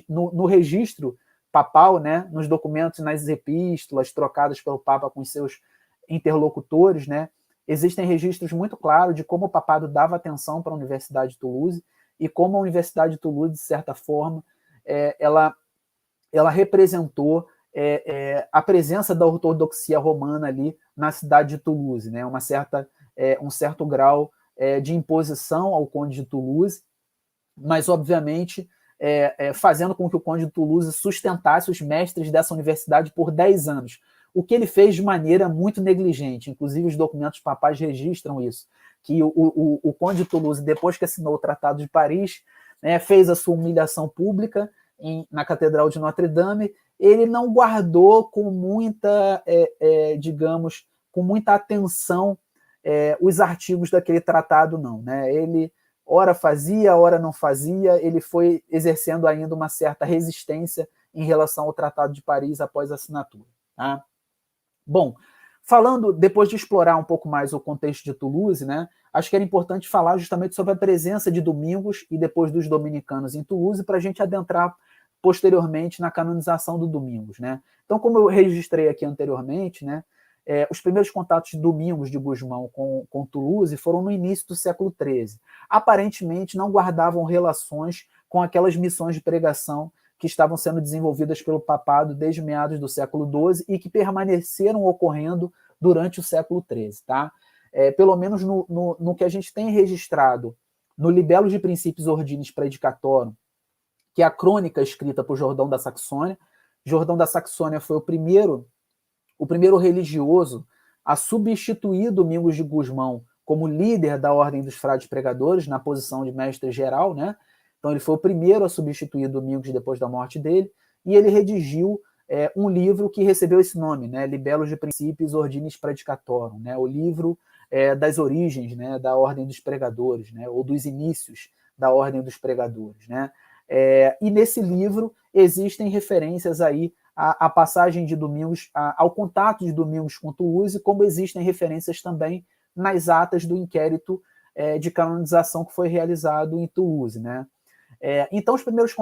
no registro papal, né, nos documentos, nas epístolas trocadas pelo Papa com os seus interlocutores, né, existem registros muito claros de como o papado dava atenção para a Universidade de Toulouse e como a Universidade de Toulouse, de certa forma, ela ela representou a presença da ortodoxia romana ali na cidade de Toulouse, né? Um certo grau de imposição ao conde de Toulouse, mas, obviamente, fazendo com que o conde de Toulouse sustentasse os mestres dessa universidade por 10 anos, o que ele fez de maneira muito negligente. Inclusive, os documentos papais registram isso, que o conde de Toulouse, depois que assinou o Tratado de Paris, né, fez a sua humilhação pública na Catedral de Notre-Dame. Ele não guardou com muita, digamos, com muita atenção os artigos daquele tratado, não. Né? Ele ora fazia, ora não fazia, ele foi exercendo ainda uma certa resistência em relação ao Tratado de Paris após a assinatura. Tá? Bom, falando, depois de explorar um pouco mais o contexto de Toulouse, né, acho que era importante falar justamente sobre a presença de domingos e depois dos dominicanos em Toulouse, para a gente adentrar posteriormente na canonização do Domingos. Né? Então, como eu registrei aqui anteriormente, né, os primeiros contatos de Domingos de Gusmão com Toulouse foram no início do século XIII. Aparentemente, não guardavam relações com aquelas missões de pregação que estavam sendo desenvolvidas pelo papado desde meados do século XII e que permaneceram ocorrendo durante o século XIII. Tá? Pelo menos no que a gente tem registrado no Libelo de Principiis Ordinis Praedicatorum, que é a crônica escrita por Jordão da Saxônia. Jordão da Saxônia foi o primeiro religioso a substituir Domingos de Gusmão como líder da Ordem dos Frades Pregadores, na posição de mestre geral, né? Então ele foi o primeiro a substituir Domingos depois da morte dele, e ele redigiu um livro que recebeu esse nome, né? Libellus de Principiis Ordinis Praedicatorum, né? O livro das origens, né? Da Ordem dos Pregadores, né? Ou dos inícios da Ordem dos Pregadores, né? E nesse livro existem referências aí à passagem de Domingos, ao contato de Domingos com Toulouse, como existem referências também nas atas do inquérito de canonização que foi realizado em Toulouse. Né? Então, os primeiros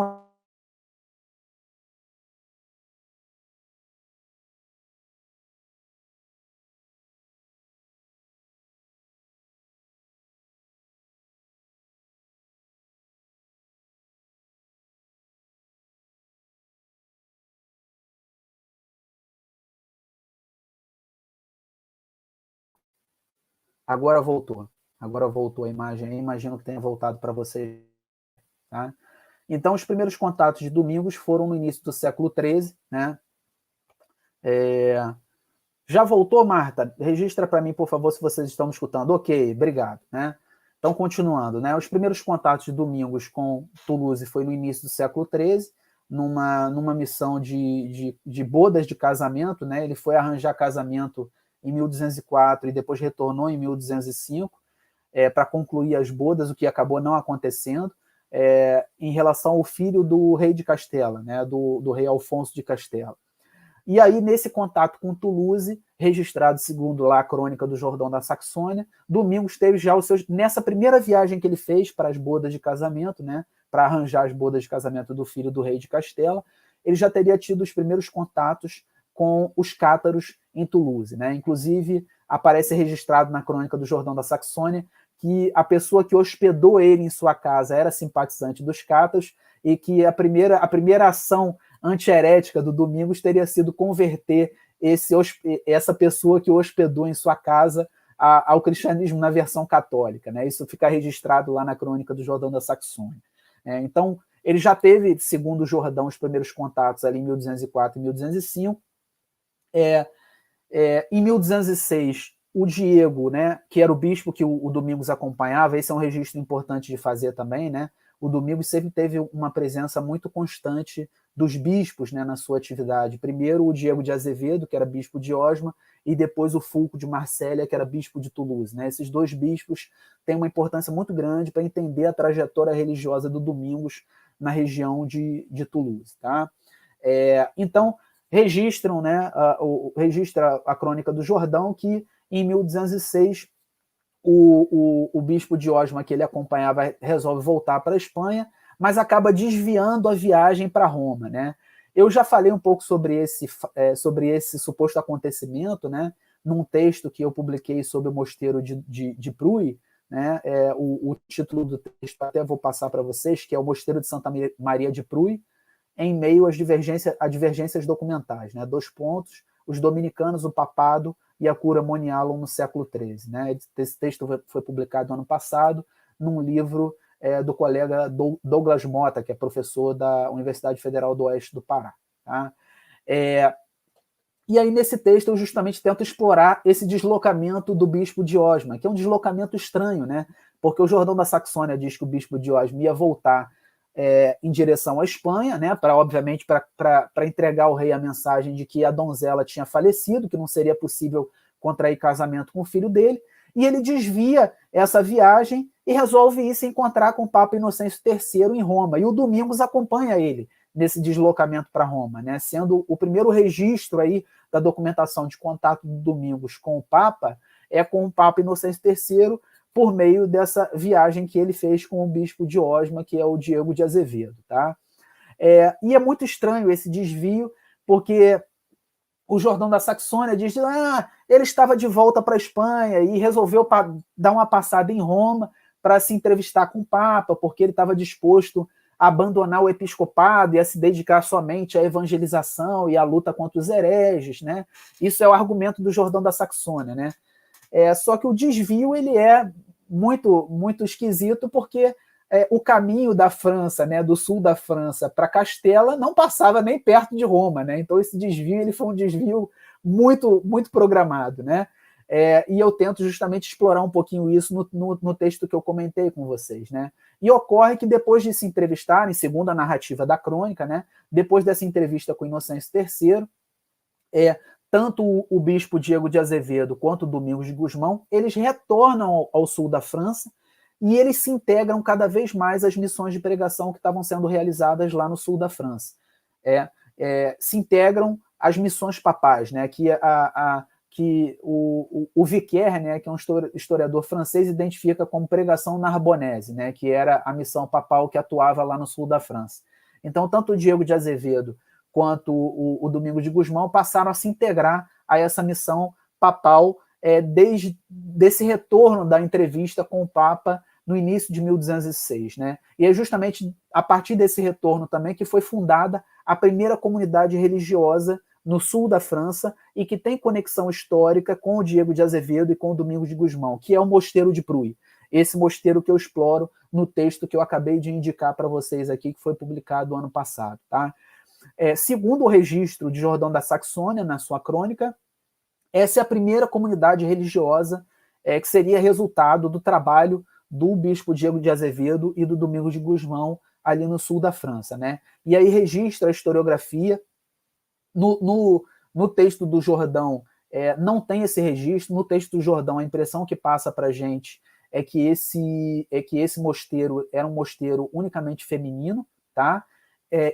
Agora voltou. Agora voltou a imagem. Eu imagino que tenha voltado para você. Tá? Então, os primeiros contatos de Domingos foram no início do século XIII. Né? Já voltou, Marta? Registra para mim, por favor, se vocês estão me escutando. Ok, obrigado. Né? Então, continuando. Né? Os primeiros contatos de Domingos com Toulouse foi no início do século XIII, numa missão de bodas de casamento. Né? Ele foi arranjar casamento em 1204 e depois retornou em 1205 para concluir as bodas, o que acabou não acontecendo, em relação ao filho do rei de Castela, né, do rei Alfonso de Castela. E aí, nesse contato com Toulouse, registrado segundo lá a crônica do Jordão da Saxônia, Domingos teve já os seus... Nessa primeira viagem que ele fez para as bodas de casamento, né, para arranjar as bodas de casamento do filho do rei de Castela, ele já teria tido os primeiros contatos com os cátaros em Toulouse. Né? Inclusive, aparece registrado na crônica do Jordão da Saxônia que a pessoa que hospedou ele em sua casa era simpatizante dos cátaros e que a primeira ação antiherética do Domingos teria sido converter essa pessoa que o hospedou em sua casa ao cristianismo na versão católica. Né? Isso fica registrado lá na crônica do Jordão da Saxônia. Então, ele já teve, segundo o Jordão, os primeiros contatos ali em 1204 e 1205. Em 1206, o Diego, né, que era o bispo que o Domingos acompanhava, esse é um registro importante de fazer também, né? O Domingos sempre teve uma presença muito constante dos bispos, né, na sua atividade. Primeiro o Diego de Azevedo, que era bispo de Osma, e depois o Fulco de Marsella, que era bispo de Toulouse. Né? Esses dois bispos têm uma importância muito grande para entender a trajetória religiosa do Domingos na região de Toulouse. Tá? Então, registra a crônica do Jordão que em 1206 o bispo de Osma que ele acompanhava resolve voltar para a Espanha, mas acaba desviando a viagem para Roma. Né? Eu já falei um pouco sobre esse suposto acontecimento, né, num texto que eu publiquei sobre o mosteiro de Pruy. Né? O título do texto até vou passar para vocês, que é o Mosteiro de Santa Maria de Pruy, em meio às divergências documentais, né? Dois pontos, os dominicanos, o papado e a cura moniálum no século XIII. Né? Esse texto foi publicado no ano passado num livro do colega Douglas Mota, que é professor da Universidade Federal do Oeste do Pará. Tá? E aí, nesse texto, eu justamente tento explorar esse deslocamento do bispo Diosma, que é um deslocamento estranho, né? Porque o Jordão da Saxônia diz que o bispo Diosma ia voltar em direção à Espanha, né? Obviamente, para entregar ao rei a mensagem de que a donzela tinha falecido, que não seria possível contrair casamento com o filho dele, e ele desvia essa viagem e resolve ir se encontrar com o Papa Inocêncio III em Roma, e o Domingos acompanha ele nesse deslocamento para Roma, né? Sendo o primeiro registro aí da documentação de contato do Domingos com o Papa com o Papa Inocêncio III por meio dessa viagem que ele fez com o bispo de Osma, que é o Diego de Azevedo. Tá? E é muito estranho esse desvio, porque o Jordão da Saxônia diz ele estava de volta para a Espanha e resolveu dar uma passada em Roma para se entrevistar com o Papa, porque ele estava disposto a abandonar o episcopado e a se dedicar somente à evangelização e à luta contra os hereges. Né? Isso é o argumento do Jordão da Saxônia. Né? Só que o desvio ele é muito, muito esquisito, porque o caminho da França, né, do sul da França para Castela, não passava nem perto de Roma. Né? Então, esse desvio ele foi um desvio muito, muito programado. Né? E eu tento justamente explorar um pouquinho isso no texto que eu comentei com vocês. Né? E ocorre que depois de se entrevistarem, segundo a narrativa da crônica, né, depois dessa entrevista com Inocêncio III, tanto o bispo Diego de Azevedo quanto o Domingos de Gusmão, eles retornam ao sul da França e eles se integram cada vez mais às missões de pregação que estavam sendo realizadas lá no sul da França. Se integram às missões papais, né, que o Vicaire, né, que é um historiador francês, identifica como pregação narbonese, né, que era a missão papal que atuava lá no sul da França. Então, tanto o Diego de Azevedo quanto o Domingos de Gusmão passaram a se integrar a essa missão papal desde esse retorno da entrevista com o Papa no início de 1206. Né? E é justamente a partir desse retorno também que foi fundada a primeira comunidade religiosa no sul da França e que tem conexão histórica com o Diego de Azevedo e com o Domingos de Gusmão, que é o Mosteiro de Pruy. Esse mosteiro que eu exploro no texto que eu acabei de indicar para vocês aqui, que foi publicado ano passado. Tá? Segundo o registro de Jordão da Saxônia, na sua crônica, essa é a primeira comunidade religiosa que seria resultado do trabalho do bispo Diego de Azevedo e do Domingos de Gusmão ali no sul da França. Né? E aí registra a historiografia. No texto do Jordão não tem esse registro. No texto do Jordão, a impressão que passa para a gente é que esse mosteiro era um mosteiro unicamente feminino, tá?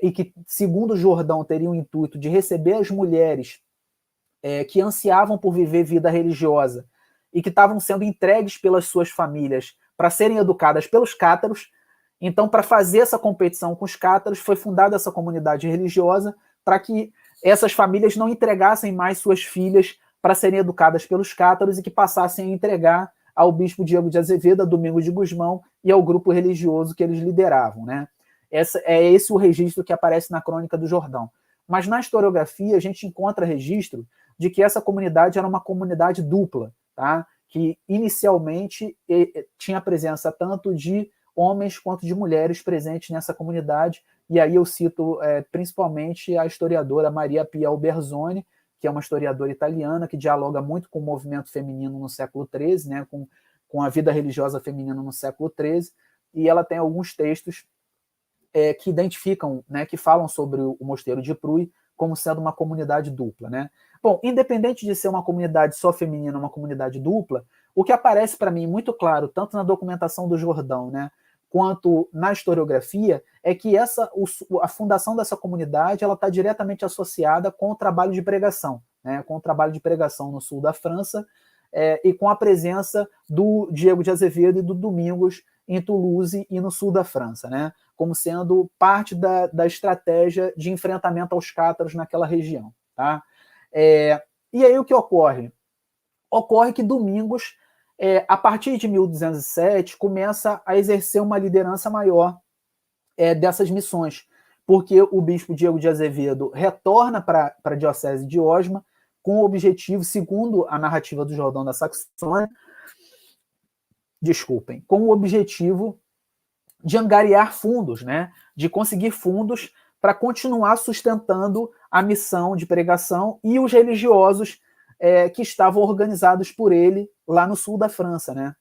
E que, segundo o Jordão, teria o intuito de receber as mulheres que ansiavam por viver vida religiosa e que estavam sendo entregues pelas suas famílias para serem educadas pelos cátaros. Então, para fazer essa competição com os cátaros, foi fundada essa comunidade religiosa para que essas famílias não entregassem mais suas filhas para serem educadas pelos cátaros e que passassem a entregar ao bispo Diego de Azevedo, a Domingos de Gusmão e ao grupo religioso que eles lideravam. Né? Esse o registro que aparece na crônica do Jordão. Mas na historiografia a gente encontra registro de que essa comunidade era uma comunidade dupla, tá? Que inicialmente tinha a presença tanto de homens quanto de mulheres presentes nessa comunidade, e aí eu cito principalmente a historiadora Maria Pia Alberzoni, que é uma historiadora italiana que dialoga muito com o movimento feminino no século XIII, né, com a vida religiosa feminina no século XIII, e ela tem alguns textos que identificam, né, que falam sobre o Mosteiro de Pruy como sendo uma comunidade dupla. Né? Bom, independente de ser uma comunidade só feminina, uma comunidade dupla, o que aparece para mim muito claro, tanto na documentação do Jordão, né, quanto na historiografia, é que a fundação dessa comunidade está diretamente associada com o trabalho de pregação, né, com o trabalho de pregação no sul da França, e com a presença do Diego de Azevedo e do Domingos em Toulouse e no sul da França, né, como sendo parte da estratégia de enfrentamento aos cátaros naquela região. Tá? E aí o que ocorre? Ocorre que Domingos, a partir de 1207, começa a exercer uma liderança maior dessas missões, porque o bispo Diego de Azevedo retorna para a diocese de Osma com o objetivo, segundo a narrativa do Jordão da Saxônia, com o objetivo de angariar fundos, né, de conseguir fundos para continuar sustentando a missão de pregação e os religiosos que estavam organizados por ele lá no sul da França, né?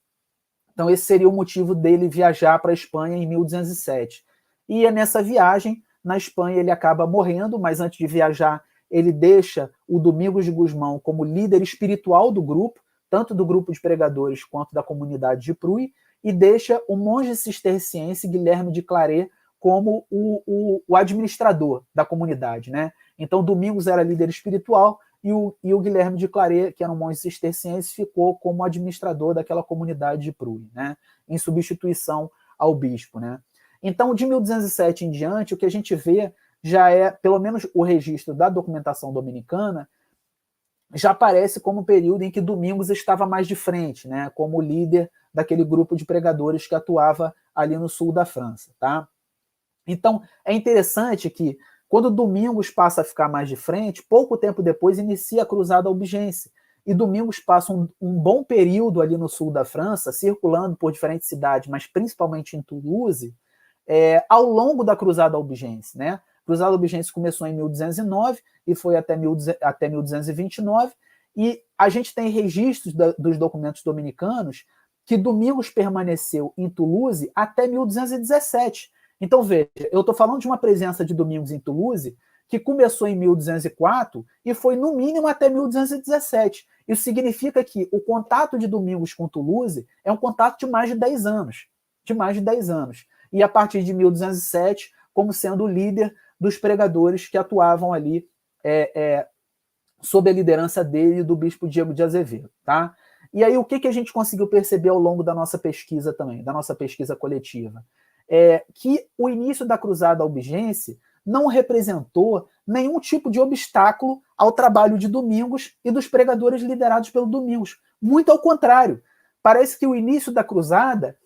Então esse seria o motivo dele viajar para a Espanha em 1207. E é nessa viagem, na Espanha, ele acaba morrendo, mas antes de viajar, ele deixa o Domingos de Gusmão como líder espiritual do grupo, tanto do grupo de pregadores quanto da comunidade de Pruy, e deixa o monge cisterciense Guilherme de Claret como o administrador da comunidade, né? Então Domingos era líder espiritual e o Guilherme de Claret, que era um monge cisterciense, ficou como administrador daquela comunidade de Pruy, né? Em substituição ao bispo, né? Então, de 1207 em diante, o que a gente vê já é, pelo menos o registro da documentação dominicana, já aparece como o período em que Domingos estava mais de frente, né? Como líder daquele grupo de pregadores que atuava ali no sul da França, tá? Então, é interessante que, quando Domingos passa a ficar mais de frente, pouco tempo depois inicia a Cruzada Albigense. E Domingos passa um bom período ali no sul da França, circulando por diferentes cidades, mas principalmente em Toulouse, ao longo da Cruzada Albigense, né? A Cruzada Albigense começou em 1209 e foi até 1229, e a gente tem registros dos documentos dominicanos que Domingos permaneceu em Toulouse até 1217. Então, veja, eu estou falando de uma presença de Domingos em Toulouse que começou em 1204 e foi, no mínimo, até 1217. Isso significa que o contato de Domingos com Toulouse é um contato de mais de 10 anos. De mais de 10 anos. E a partir de 1207, como sendo o líder dos pregadores que atuavam ali sob a liderança dele e do bispo Diego de Azevedo, tá? E aí o que a gente conseguiu perceber ao longo da nossa pesquisa também, da nossa pesquisa coletiva? Que o início da Cruzada Albigense não representou nenhum tipo de obstáculo ao trabalho de Domingos e dos pregadores liderados pelo Domingos. Muito ao contrário. Parece que o início da Cruzada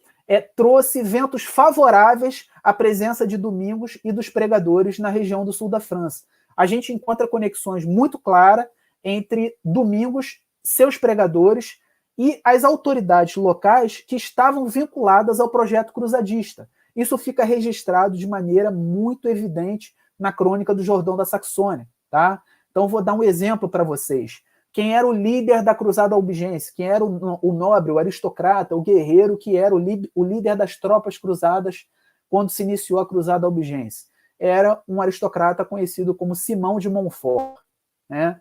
trouxe ventos favoráveis à presença de Domingos e dos pregadores na região do sul da França. A gente encontra conexões muito claras entre Domingos, seus pregadores e as autoridades locais que estavam vinculadas ao projeto cruzadista. Isso fica registrado de maneira muito evidente na crônica do Jordão da Saxônia, tá? Então, vou dar um exemplo para vocês. Quem era o líder da Cruzada Albigense? Quem era o nobre, o aristocrata, o guerreiro que era o líder das tropas cruzadas quando se iniciou a Cruzada Albigense? Era um aristocrata conhecido como Simão de Montfort, né?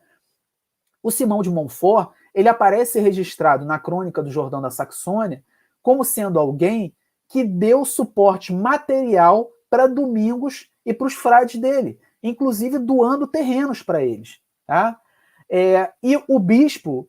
O Simão de Montfort, ele aparece registrado na crônica do Jordão da Saxônia como sendo alguém que deu suporte material para Domingos e para os frades dele, inclusive doando terrenos para eles, tá? E o bispo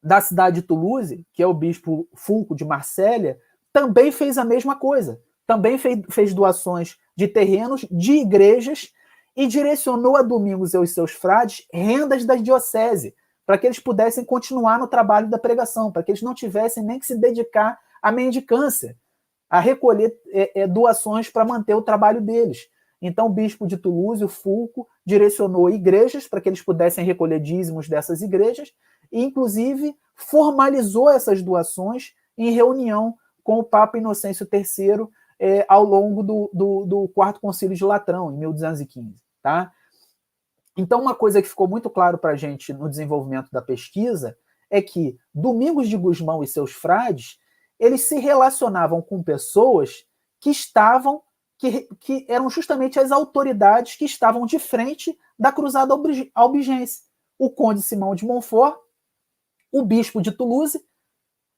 da cidade de Toulouse, que é o bispo Fulco de Marsella, também fez a mesma coisa. Também fez doações de terrenos, de igrejas, e direcionou a Domingos e aos seus frades rendas da diocese, para que eles pudessem continuar no trabalho da pregação, para que eles não tivessem nem que se dedicar à mendicância, a recolher doações para manter o trabalho deles. Então, o bispo de Toulouse, o Fulco, direcionou igrejas para que eles pudessem recolher dízimos dessas igrejas e, inclusive, formalizou essas doações em reunião com o Papa Inocêncio III ao longo do Quarto Concílio de Latrão, em 1215. Tá? Então, uma coisa que ficou muito claro para a gente no desenvolvimento da pesquisa é que Domingos de Gusmão e seus frades, eles se relacionavam com pessoas que eram justamente as autoridades que estavam de frente da Cruzada Albigense. O conde Simão de Montfort, o bispo de Toulouse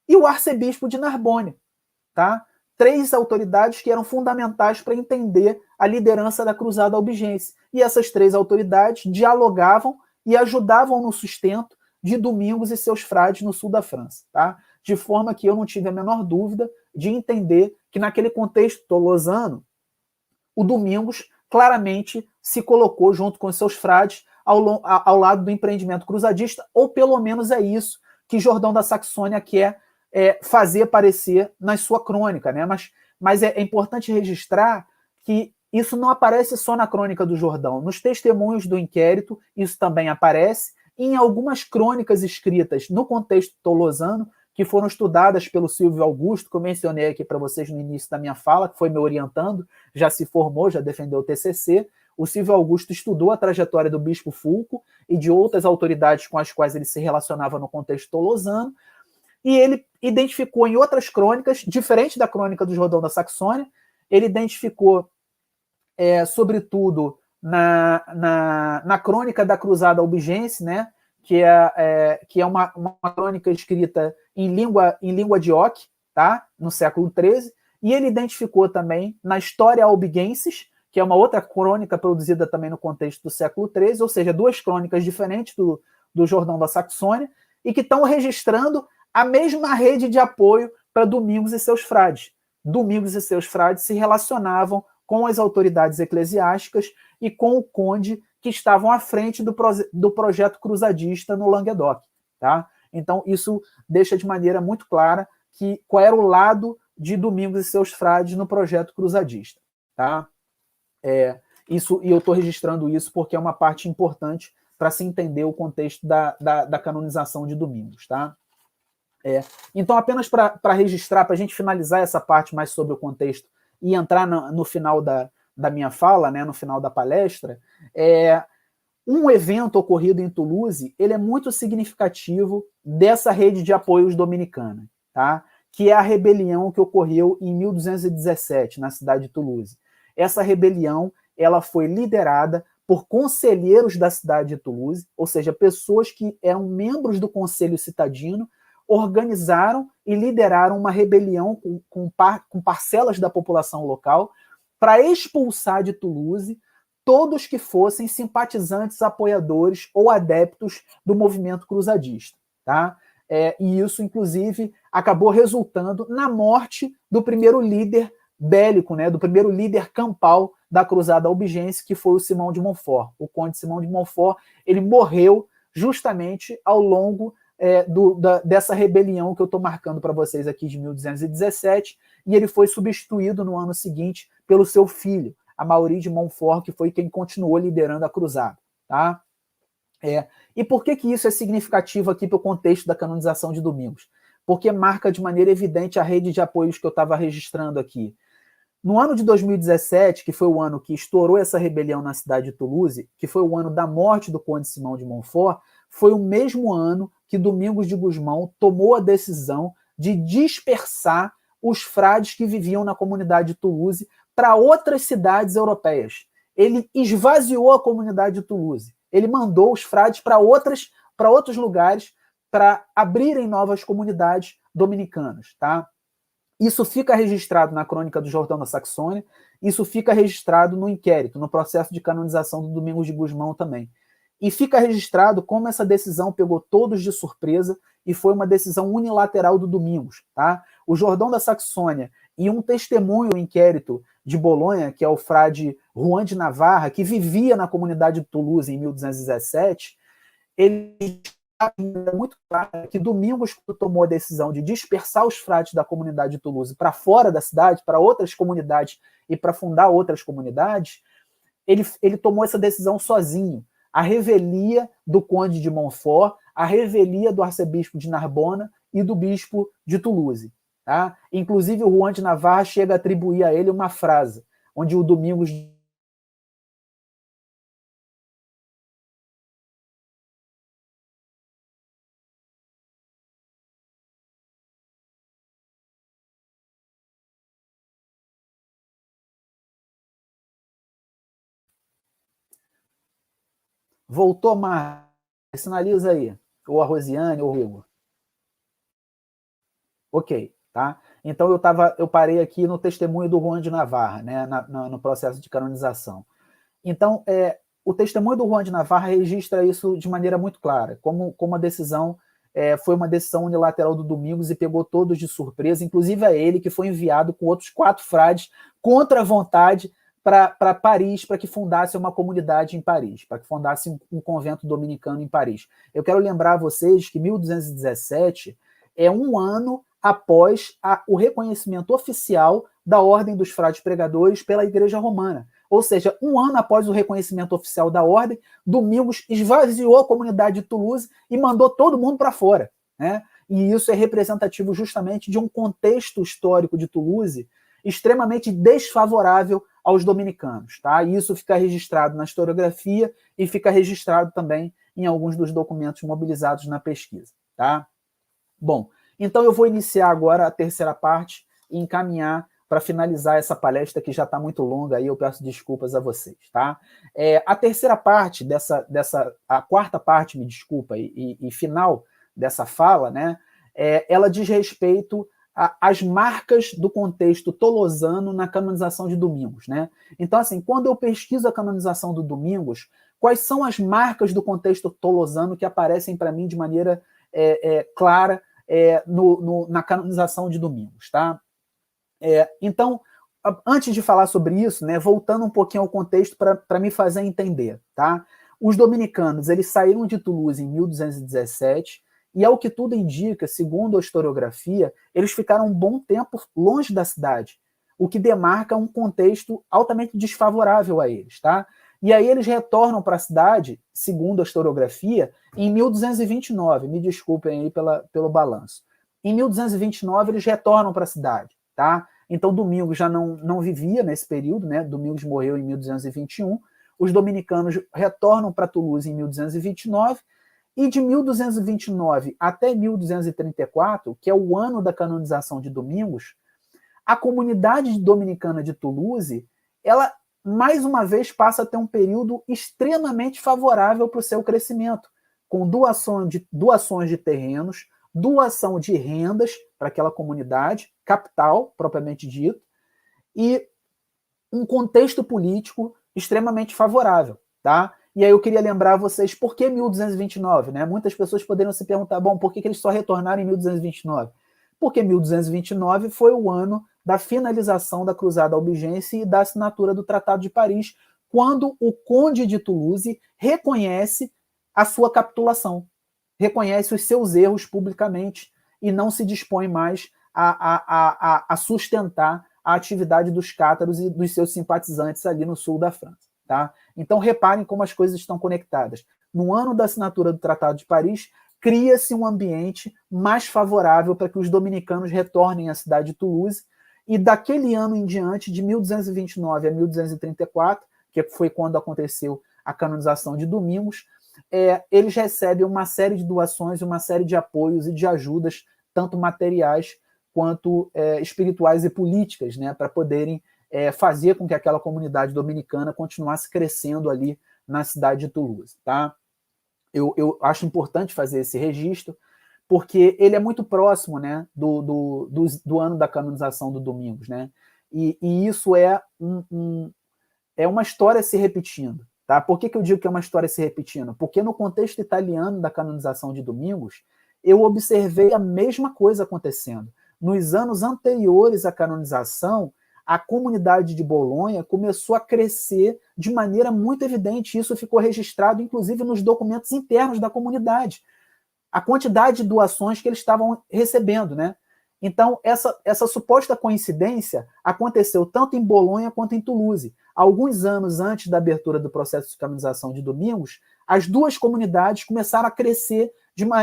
e o arcebispo de Narbonne. Tá? 3 autoridades que eram fundamentais para entender a liderança da Cruzada Albigense. E essas 3 autoridades dialogavam e ajudavam no sustento de Domingos e seus frades no sul da França. Tá? De forma que eu não tive a menor dúvida de entender que naquele contexto tolosano, o Domingos claramente se colocou junto com seus frades ao lado do empreendimento cruzadista, ou pelo menos é isso que Jordão da Saxônia quer fazer aparecer na sua crônica, né? Mas é importante registrar que isso não aparece só na Crônica do Jordão. Nos testemunhos do inquérito, isso também aparece. E em algumas crônicas escritas no contexto tolosano, que foram estudadas pelo Silvio Augusto, que eu mencionei aqui para vocês no início da minha fala, que foi me orientando, já se formou, já defendeu o TCC. O Silvio Augusto estudou a trajetória do Bispo Fulco e de outras autoridades com as quais ele se relacionava no contexto tolosano, e ele identificou em outras crônicas, diferente da Crônica do Jordão da Saxônia, ele identificou, sobretudo, na Crônica da Cruzada Albigense, né, que é uma crônica escrita em língua de Oc, tá, no século XIII, e ele identificou também na História Albigensis, que é uma outra crônica produzida também no contexto do século XIII, ou seja, duas crônicas diferentes do Jordão da Saxônia, e que estão registrando a mesma rede de apoio para Domingos e seus frades. Domingos e seus frades se relacionavam com as autoridades eclesiásticas e com o conde que estavam à frente do projeto cruzadista no Languedoc. Tá? Então, isso deixa de maneira muito clara qual era o lado de Domingos e seus frades no projeto cruzadista. Tá? E eu estou registrando isso porque é uma parte importante para se entender o contexto da canonização de Domingos. Tá? Então, apenas para registrar, para a gente finalizar essa parte mais sobre o contexto e entrar no final da minha fala, né, no final da palestra, um evento ocorrido em Toulouse, ele é muito significativo dessa rede de apoios dominicana, tá? Que é a rebelião que ocorreu em 1217, na cidade de Toulouse. Essa rebelião, ela foi liderada por conselheiros da cidade de Toulouse, ou seja, pessoas que eram membros do conselho citadino, organizaram e lideraram uma rebelião com parcelas da população local para expulsar de Toulouse todos que fossem simpatizantes, apoiadores ou adeptos do movimento cruzadista. Tá? E isso, inclusive, acabou resultando na morte do primeiro líder bélico, né, do primeiro líder campal da Cruzada Albigense, que foi o Simão de Montfort. O conde Simão de Montfort, ele morreu justamente ao longo dessa rebelião que eu estou marcando para vocês aqui de 1217, e ele foi substituído no ano seguinte pelo seu filho, Amaury de Montfort, que foi quem continuou liderando a cruzada. Tá? E por que isso é significativo aqui para o contexto da canonização de Domingos? Porque marca de maneira evidente a rede de apoios que eu estava registrando aqui. No ano de 2017, que foi o ano que estourou essa rebelião na cidade de Toulouse, que foi o ano da morte do conde Simão de Montfort, foi o mesmo ano que Domingos de Gusmão tomou a decisão de dispersar os frades que viviam na comunidade de Toulouse para outras cidades europeias. Ele esvaziou a comunidade de Toulouse. Ele mandou os frades para outros lugares para abrirem novas comunidades dominicanas. Tá? Isso fica registrado na Crônica do Jordão da Saxônia, isso fica registrado no inquérito, no processo de canonização do Domingos de Gusmão também. E fica registrado como essa decisão pegou todos de surpresa e foi uma decisão unilateral do Domingos. Tá? O Jordão da Saxônia e um testemunho, inquérito de Bolonha, que é o frade Juan de Navarra, que vivia na comunidade de Toulouse em 1217, ele é muito claro que Domingos tomou a decisão de dispersar os frades da comunidade de Toulouse para fora da cidade, para outras comunidades e para fundar outras comunidades. Ele tomou essa decisão sozinho. A revelia do conde de Montfort, a revelia do arcebispo de Narbona e do bispo de Toulouse. Tá? Inclusive, o Juan de Navarra chega a atribuir a ele uma frase, onde o Domingos voltou mais. Sinaliza aí. Ou a Rosiane, ou o Hugo. Ok, tá? Então eu parei aqui no testemunho do Juan de Navarra, né, no processo de canonização. Então, o testemunho do Juan de Navarra registra isso de maneira muito clara, como a decisão foi uma decisão unilateral do Domingos e pegou todos de surpresa, inclusive a ele, que foi enviado com outros 4 frades contra a vontade para Paris, para que fundasse uma comunidade em Paris, para que fundasse um convento dominicano em Paris. Eu quero lembrar a vocês que 1217 é um ano após o reconhecimento oficial da Ordem dos Frades Pregadores pela Igreja Romana. Ou seja, um ano após o reconhecimento oficial da ordem, Domingos esvaziou a comunidade de Toulouse e mandou todo mundo para fora, né? E isso é representativo justamente de um contexto histórico de Toulouse extremamente desfavorável aos dominicanos, tá? E isso fica registrado na historiografia e fica registrado também em alguns dos documentos mobilizados na pesquisa, tá? Bom, então eu vou iniciar agora a terceira parte e encaminhar para finalizar essa palestra que já está muito longa, aí eu peço desculpas a vocês, tá? A terceira parte a quarta parte, me desculpa, e final dessa fala, né? Ela diz respeito às marcas do contexto tolosano na canonização de Domingos, né? Então, assim, quando eu pesquiso a canonização do Domingos, quais são as marcas do contexto tolosano que aparecem para mim de maneira clara na canonização de Domingos, tá? Então, antes de falar sobre isso, né, voltando um pouquinho ao contexto para me fazer entender, tá? Os dominicanos, eles saíram de Toulouse em 1217 e, ao que tudo indica, segundo a historiografia, eles ficaram um bom tempo longe da cidade, o que demarca um contexto altamente desfavorável a eles, tá? E aí eles retornam para a cidade, segundo a historiografia, em 1229, me desculpem aí pelo balanço. Em 1229 eles retornam para a cidade, tá? Então Domingos já não vivia nesse período, né? Domingos morreu em 1221, os dominicanos retornam para Toulouse em 1229, e de 1229 até 1234, que é o ano da canonização de Domingos, a comunidade dominicana de Toulouse, ela mais uma vez passa a ter um período extremamente favorável para o seu crescimento, com doações de terrenos, doação de rendas para aquela comunidade, capital, propriamente dito, e um contexto político extremamente favorável, tá? E aí eu queria lembrar vocês, por que 1229, né? Muitas pessoas poderiam se perguntar, bom, por que eles só retornaram em 1229? Porque 1229 foi o ano da finalização da Cruzada Albigense e da assinatura do Tratado de Paris, quando o conde de Toulouse reconhece a sua capitulação, reconhece os seus erros publicamente e não se dispõe mais a sustentar a atividade dos cátaros e dos seus simpatizantes ali no sul da França, tá? Então reparem como as coisas estão conectadas. No ano da assinatura do Tratado de Paris, cria-se um ambiente mais favorável para que os dominicanos retornem à cidade de Toulouse, e daquele ano em diante, de 1229 a 1234, que foi quando aconteceu a canonização de Domingos, eles recebem uma série de doações, uma série de apoios e de ajudas, tanto materiais quanto espirituais e políticas, né, para poderem fazer com que aquela comunidade dominicana continuasse crescendo ali na cidade de Toulouse, tá? Eu acho importante fazer esse registro, porque ele é muito próximo, né, do ano da canonização do Domingos, né? E isso é uma história se repetindo, tá? Por que eu digo que é uma história se repetindo? Porque no contexto italiano da canonização de Domingos, eu observei a mesma coisa acontecendo. Nos anos anteriores à canonização, a comunidade de Bolonha começou a crescer de maneira muito evidente. Isso ficou registrado, inclusive, nos documentos internos da comunidade. A quantidade de doações que eles estavam recebendo, né? Então, essa suposta coincidência aconteceu tanto em Bolonha quanto em Toulouse. Alguns anos antes da abertura do processo de canonização de Domingos, as duas comunidades começaram a crescer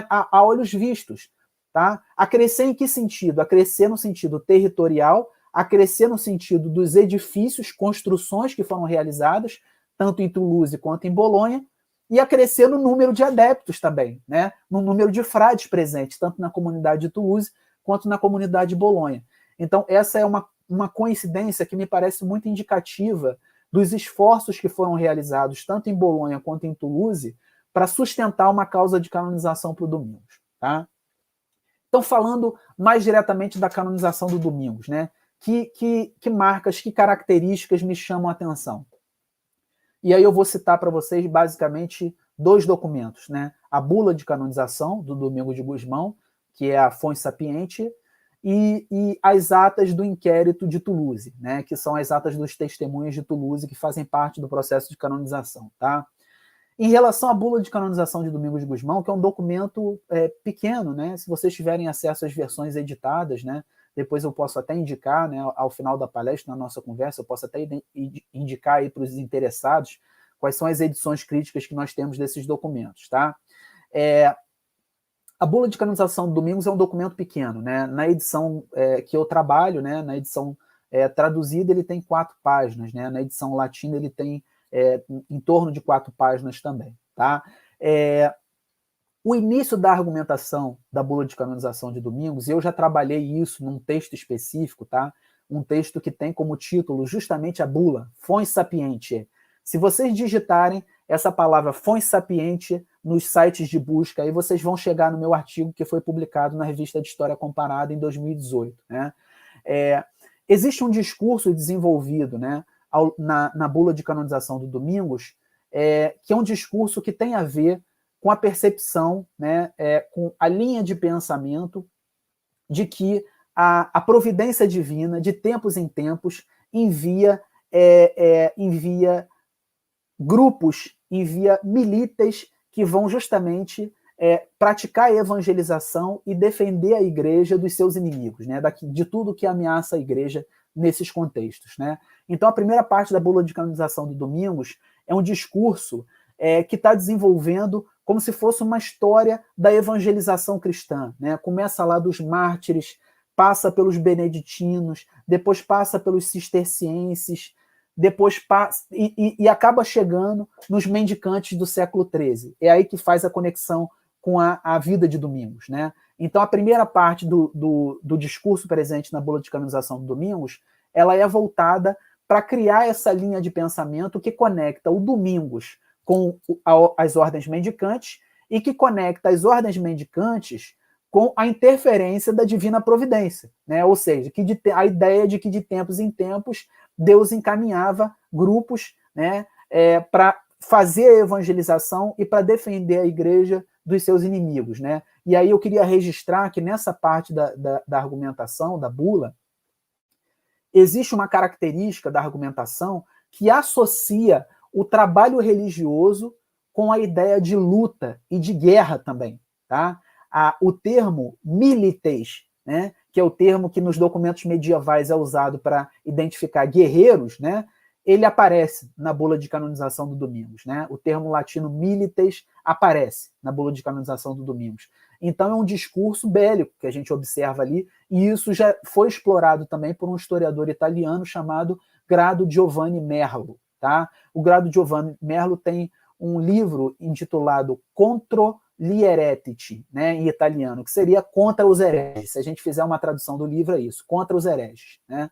a olhos vistos. Tá? A crescer em que sentido? A crescer no sentido territorial, a crescer no sentido dos edifícios, construções que foram realizadas, tanto em Toulouse quanto em Bolonha, e a crescer no número de adeptos também, né? No número de frades presentes, tanto na comunidade de Toulouse quanto na comunidade de Bolonha. Então, essa é uma coincidência que me parece muito indicativa dos esforços que foram realizados, tanto em Bolonha quanto em Toulouse, para sustentar uma causa de canonização para o Domingos. Tá? Então, falando mais diretamente da canonização do Domingos, né? Que marcas, que características me chamam a atenção? E aí eu vou citar para vocês, basicamente, dois documentos, né? A bula de canonização do Domingos de Gusmão, que é a Fonte Sapiente, e as atas do inquérito de Toulouse, né? Que são as atas dos testemunhos de Toulouse, que fazem parte do processo de canonização, tá? Em relação à bula de canonização de Domingos de Gusmão, que é um documento pequeno, né? Se vocês tiverem acesso às versões editadas, né, depois eu posso até indicar, né, ao final da palestra, na nossa conversa, eu posso até indicar aí para os interessados quais são as edições críticas que nós temos desses documentos, tá? A bula de canonização do Domingos é um documento pequeno, né? Na edição que eu trabalho, né, na edição traduzida, ele tem 4 páginas, né? Na edição latina, ele tem em torno de 4 páginas também, tá? O início da argumentação da bula de canonização de Domingos, eu já trabalhei isso num texto específico, tá? Um texto que tem como título justamente a bula, Fons Sapientiae. Se vocês digitarem essa palavra Fons Sapientiae nos sites de busca, aí vocês vão chegar no meu artigo que foi publicado na Revista de História Comparada em 2018. Né? Existe um discurso desenvolvido, né, na bula de canonização do Domingos, que é um discurso que tem a ver com a percepção, né, com a linha de pensamento de que a providência divina, de tempos em tempos, envia grupos, envia milites que vão justamente praticar a evangelização e defender a igreja dos seus inimigos, né, de tudo que ameaça a igreja nesses contextos. Né? Então, a primeira parte da bula de canonização do Domingos é um discurso que está desenvolvendo como se fosse uma história da evangelização cristã. Né? Começa lá dos mártires, passa pelos beneditinos, depois passa pelos cistercienses, depois passa e acaba chegando nos mendicantes do século XIII. É aí que faz a conexão com a vida de Domingos. Né? Então, a primeira parte do discurso presente na bula de canonização do Domingos, ela é voltada para criar essa linha de pensamento que conecta o Domingos com as ordens mendicantes e que conecta as ordens mendicantes com a interferência da divina providência, né? Ou seja, a ideia de que de tempos em tempos Deus encaminhava grupos, né, para fazer a evangelização e para defender a igreja dos seus inimigos. Né? E aí eu queria registrar que nessa parte da argumentação, da bula, existe uma característica da argumentação que associa o trabalho religioso com a ideia de luta e de guerra também. Tá? O termo milites, né, que é o termo que nos documentos medievais é usado para identificar guerreiros, né, ele aparece na bula de canonização do Domingos. Né? O termo latino milites aparece na bula de canonização do Domingos. Então é um discurso bélico que a gente observa ali, e isso já foi explorado também por um historiador italiano chamado Grado Giovanni Merlo. Tá? O Grado Giovanni Merlo tem um livro intitulado Contro gli eretici, né, em italiano, que seria contra os hereges. Se a gente fizer uma tradução do livro, é isso, contra os hereges. Né?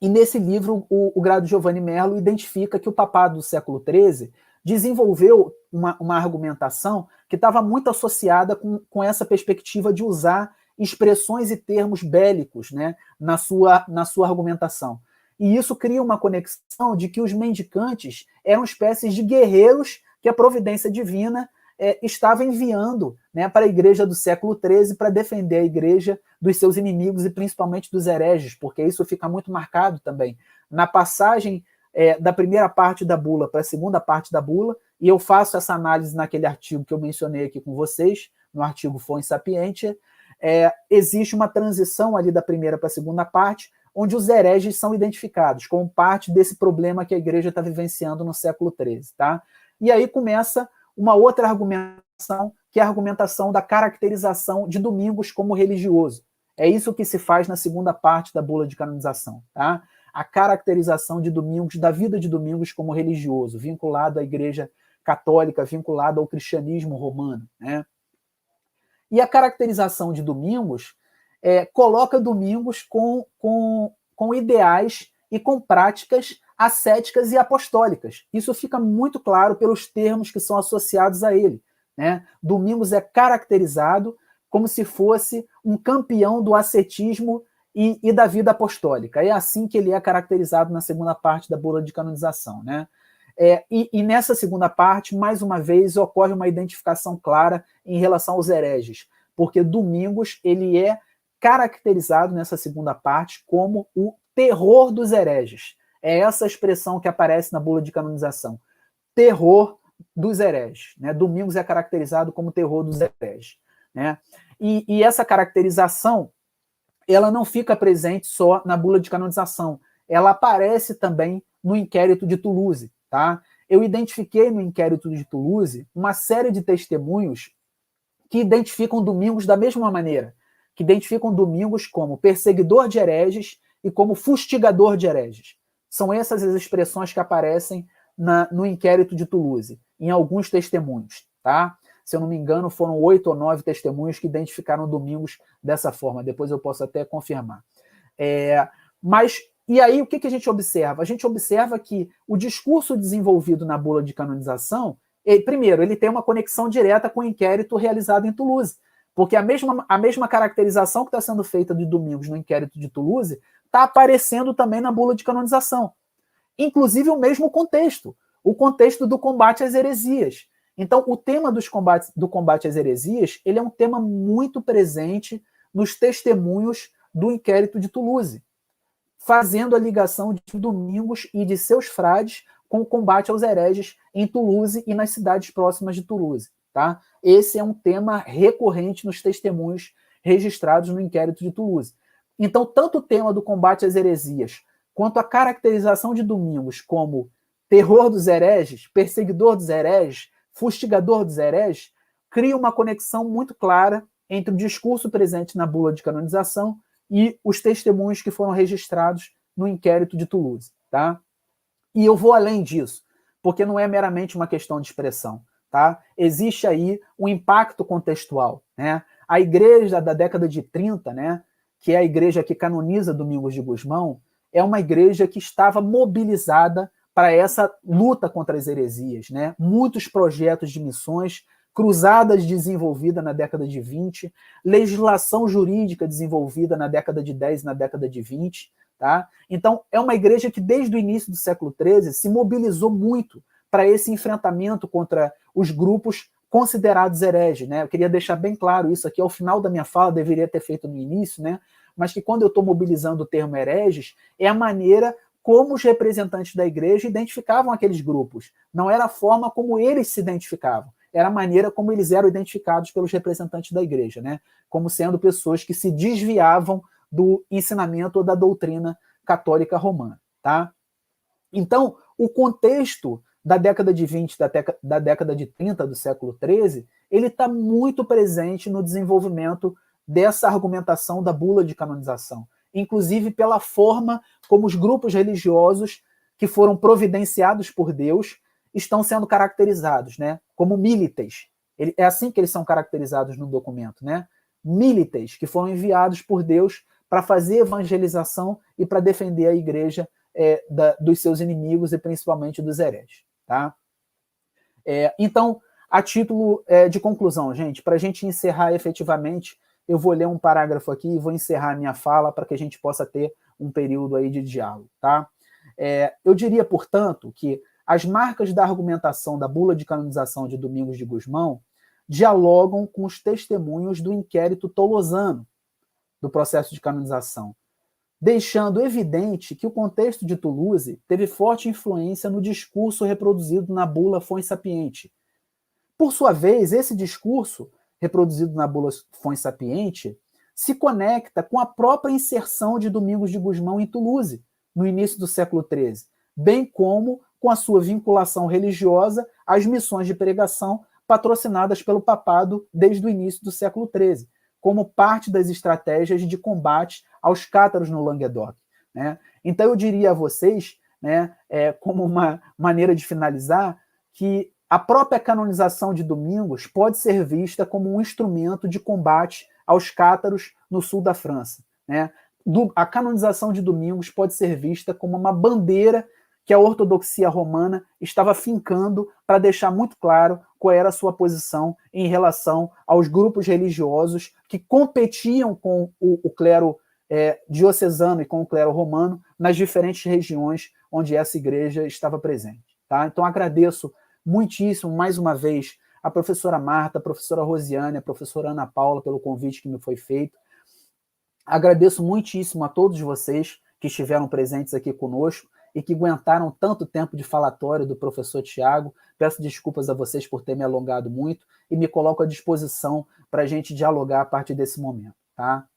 E nesse livro, o Grado Giovanni Merlo identifica que o papado do século XIII desenvolveu uma argumentação que estava muito associada com essa perspectiva de usar expressões e termos bélicos, né, na sua argumentação. E isso cria uma conexão de que os mendicantes eram espécies de guerreiros que a providência divina estava enviando, né, para a igreja do século XIII para defender a igreja dos seus inimigos e principalmente dos hereges, porque isso fica muito marcado também. Na passagem da primeira parte da bula para a segunda parte da bula, e eu faço essa análise naquele artigo que eu mencionei aqui com vocês, no artigo Fons Sapientiae, existe uma transição ali da primeira para a segunda parte, onde os hereges são identificados como parte desse problema que a igreja está vivenciando no século XIII. Tá? E aí começa uma outra argumentação, que é a argumentação da caracterização de Domingos como religioso. É isso que se faz na segunda parte da bula de canonização. Tá? A caracterização de Domingos, da vida de Domingos como religioso, vinculado à igreja católica, vinculado ao cristianismo romano. Né? E a caracterização de Domingos coloca Domingos com ideais e com práticas ascéticas e apostólicas. Isso fica muito claro pelos termos que são associados a ele. Né? Domingos é caracterizado como se fosse um campeão do ascetismo e da vida apostólica. É assim que ele é caracterizado na segunda parte da bula de canonização. Né? E nessa segunda parte, mais uma vez, ocorre uma identificação clara em relação aos hereges, porque Domingos ele é caracterizado nessa segunda parte como o terror dos hereges. É essa expressão que aparece na bula de canonização. Terror dos hereges. Né? Domingos é caracterizado como terror dos hereges. Né? E essa caracterização ela não fica presente só na bula de canonização, ela aparece também no inquérito de Toulouse, tá? Eu identifiquei no inquérito de Toulouse uma série de testemunhos que identificam Domingos da mesma maneira, que identificam Domingos como perseguidor de hereges e como fustigador de hereges. São essas as expressões que aparecem no inquérito de Toulouse, em alguns testemunhos, tá? Se eu não me engano, foram 8 ou 9 testemunhos que identificaram Domingos dessa forma. Depois eu posso até confirmar. Mas, e aí, o que a gente observa? A gente observa que o discurso desenvolvido na bula de canonização, primeiro, ele tem uma conexão direta com o inquérito realizado em Toulouse, porque a mesma caracterização que está sendo feita de Domingos no inquérito de Toulouse está aparecendo também na bula de canonização. Inclusive o mesmo contexto, o contexto do combate às heresias. Então, o tema do combate às heresias, ele é um tema muito presente nos testemunhos do inquérito de Toulouse, fazendo a ligação de Domingos e de seus frades com o combate aos hereges em Toulouse e nas cidades próximas de Toulouse. Tá? Esse é um tema recorrente nos testemunhos registrados no inquérito de Toulouse. Então, tanto o tema do combate às heresias, quanto a caracterização de Domingos como terror dos hereges, perseguidor dos hereges, fustigador dos hereges, cria uma conexão muito clara entre o discurso presente na bula de canonização e os testemunhos que foram registrados no inquérito de Toulouse. Tá? E eu vou além disso, porque não é meramente uma questão de expressão. Tá? Existe aí um impacto contextual. Né? A igreja da década de 30, né, que é a igreja que canoniza Domingos de Gusmão, é uma igreja que estava mobilizada para essa luta contra as heresias. Né? Muitos projetos de missões, cruzadas desenvolvidas na década de 20, legislação jurídica desenvolvida na década de 10 e na década de 20. Tá? Então, é uma igreja que desde o início do século XIII se mobilizou muito para esse enfrentamento contra os grupos considerados hereges. Né? Eu queria deixar bem claro isso aqui ao final da minha fala, deveria ter feito no início, né? Mas que quando eu estou mobilizando o termo hereges, é a maneira como os representantes da igreja identificavam aqueles grupos. Não era a forma como eles se identificavam, era a maneira como eles eram identificados pelos representantes da igreja, né? Como sendo pessoas que se desviavam do ensinamento ou da doutrina católica romana. Tá? Então, o contexto da década de 20, da década de 30 do século XIII, ele está muito presente no desenvolvimento dessa argumentação da bula de canonização, inclusive pela forma como os grupos religiosos que foram providenciados por Deus estão sendo caracterizados, né? Como milites. É assim que eles são caracterizados no documento, né? Milites, que foram enviados por Deus para fazer evangelização e para defender a igreja dos seus inimigos e principalmente dos hereges. Tá? Então, a título de conclusão, gente, para a gente encerrar efetivamente, eu vou ler um parágrafo aqui e vou encerrar a minha fala para que a gente possa ter um período aí de diálogo. Tá? Eu diria, portanto, que as marcas da argumentação da bula de canonização de Domingos de Gusmão dialogam com os testemunhos do inquérito tolosano do processo de canonização, deixando evidente que o contexto de Toulouse teve forte influência no discurso reproduzido na bula Fons Sapiente. Por sua vez, esse discurso, reproduzido na bula Fons Sapiente, se conecta com a própria inserção de Domingos de Gusmão em Toulouse, no início do século XIII, bem como com a sua vinculação religiosa às missões de pregação patrocinadas pelo papado desde o início do século XIII, como parte das estratégias de combate aos cátaros no Languedoc. Né? Então, eu diria a vocês, né, como uma maneira de finalizar, que a própria canonização de Domingos pode ser vista como um instrumento de combate aos cátaros no sul da França. Né? A canonização de Domingos pode ser vista como uma bandeira que a ortodoxia romana estava fincando para deixar muito claro qual era a sua posição em relação aos grupos religiosos que competiam com o clero diocesano e com o clero romano nas diferentes regiões onde essa igreja estava presente. Tá? Então, agradeço muitíssimo, mais uma vez, a professora Marta, a professora Rosiane, a professora Ana Paula pelo convite que me foi feito. Agradeço muitíssimo a todos vocês que estiveram presentes aqui conosco e que aguentaram tanto tempo de falatório do professor Tiago. Peço desculpas a vocês por ter me alongado muito e me coloco à disposição para a gente dialogar a partir desse momento. Tá?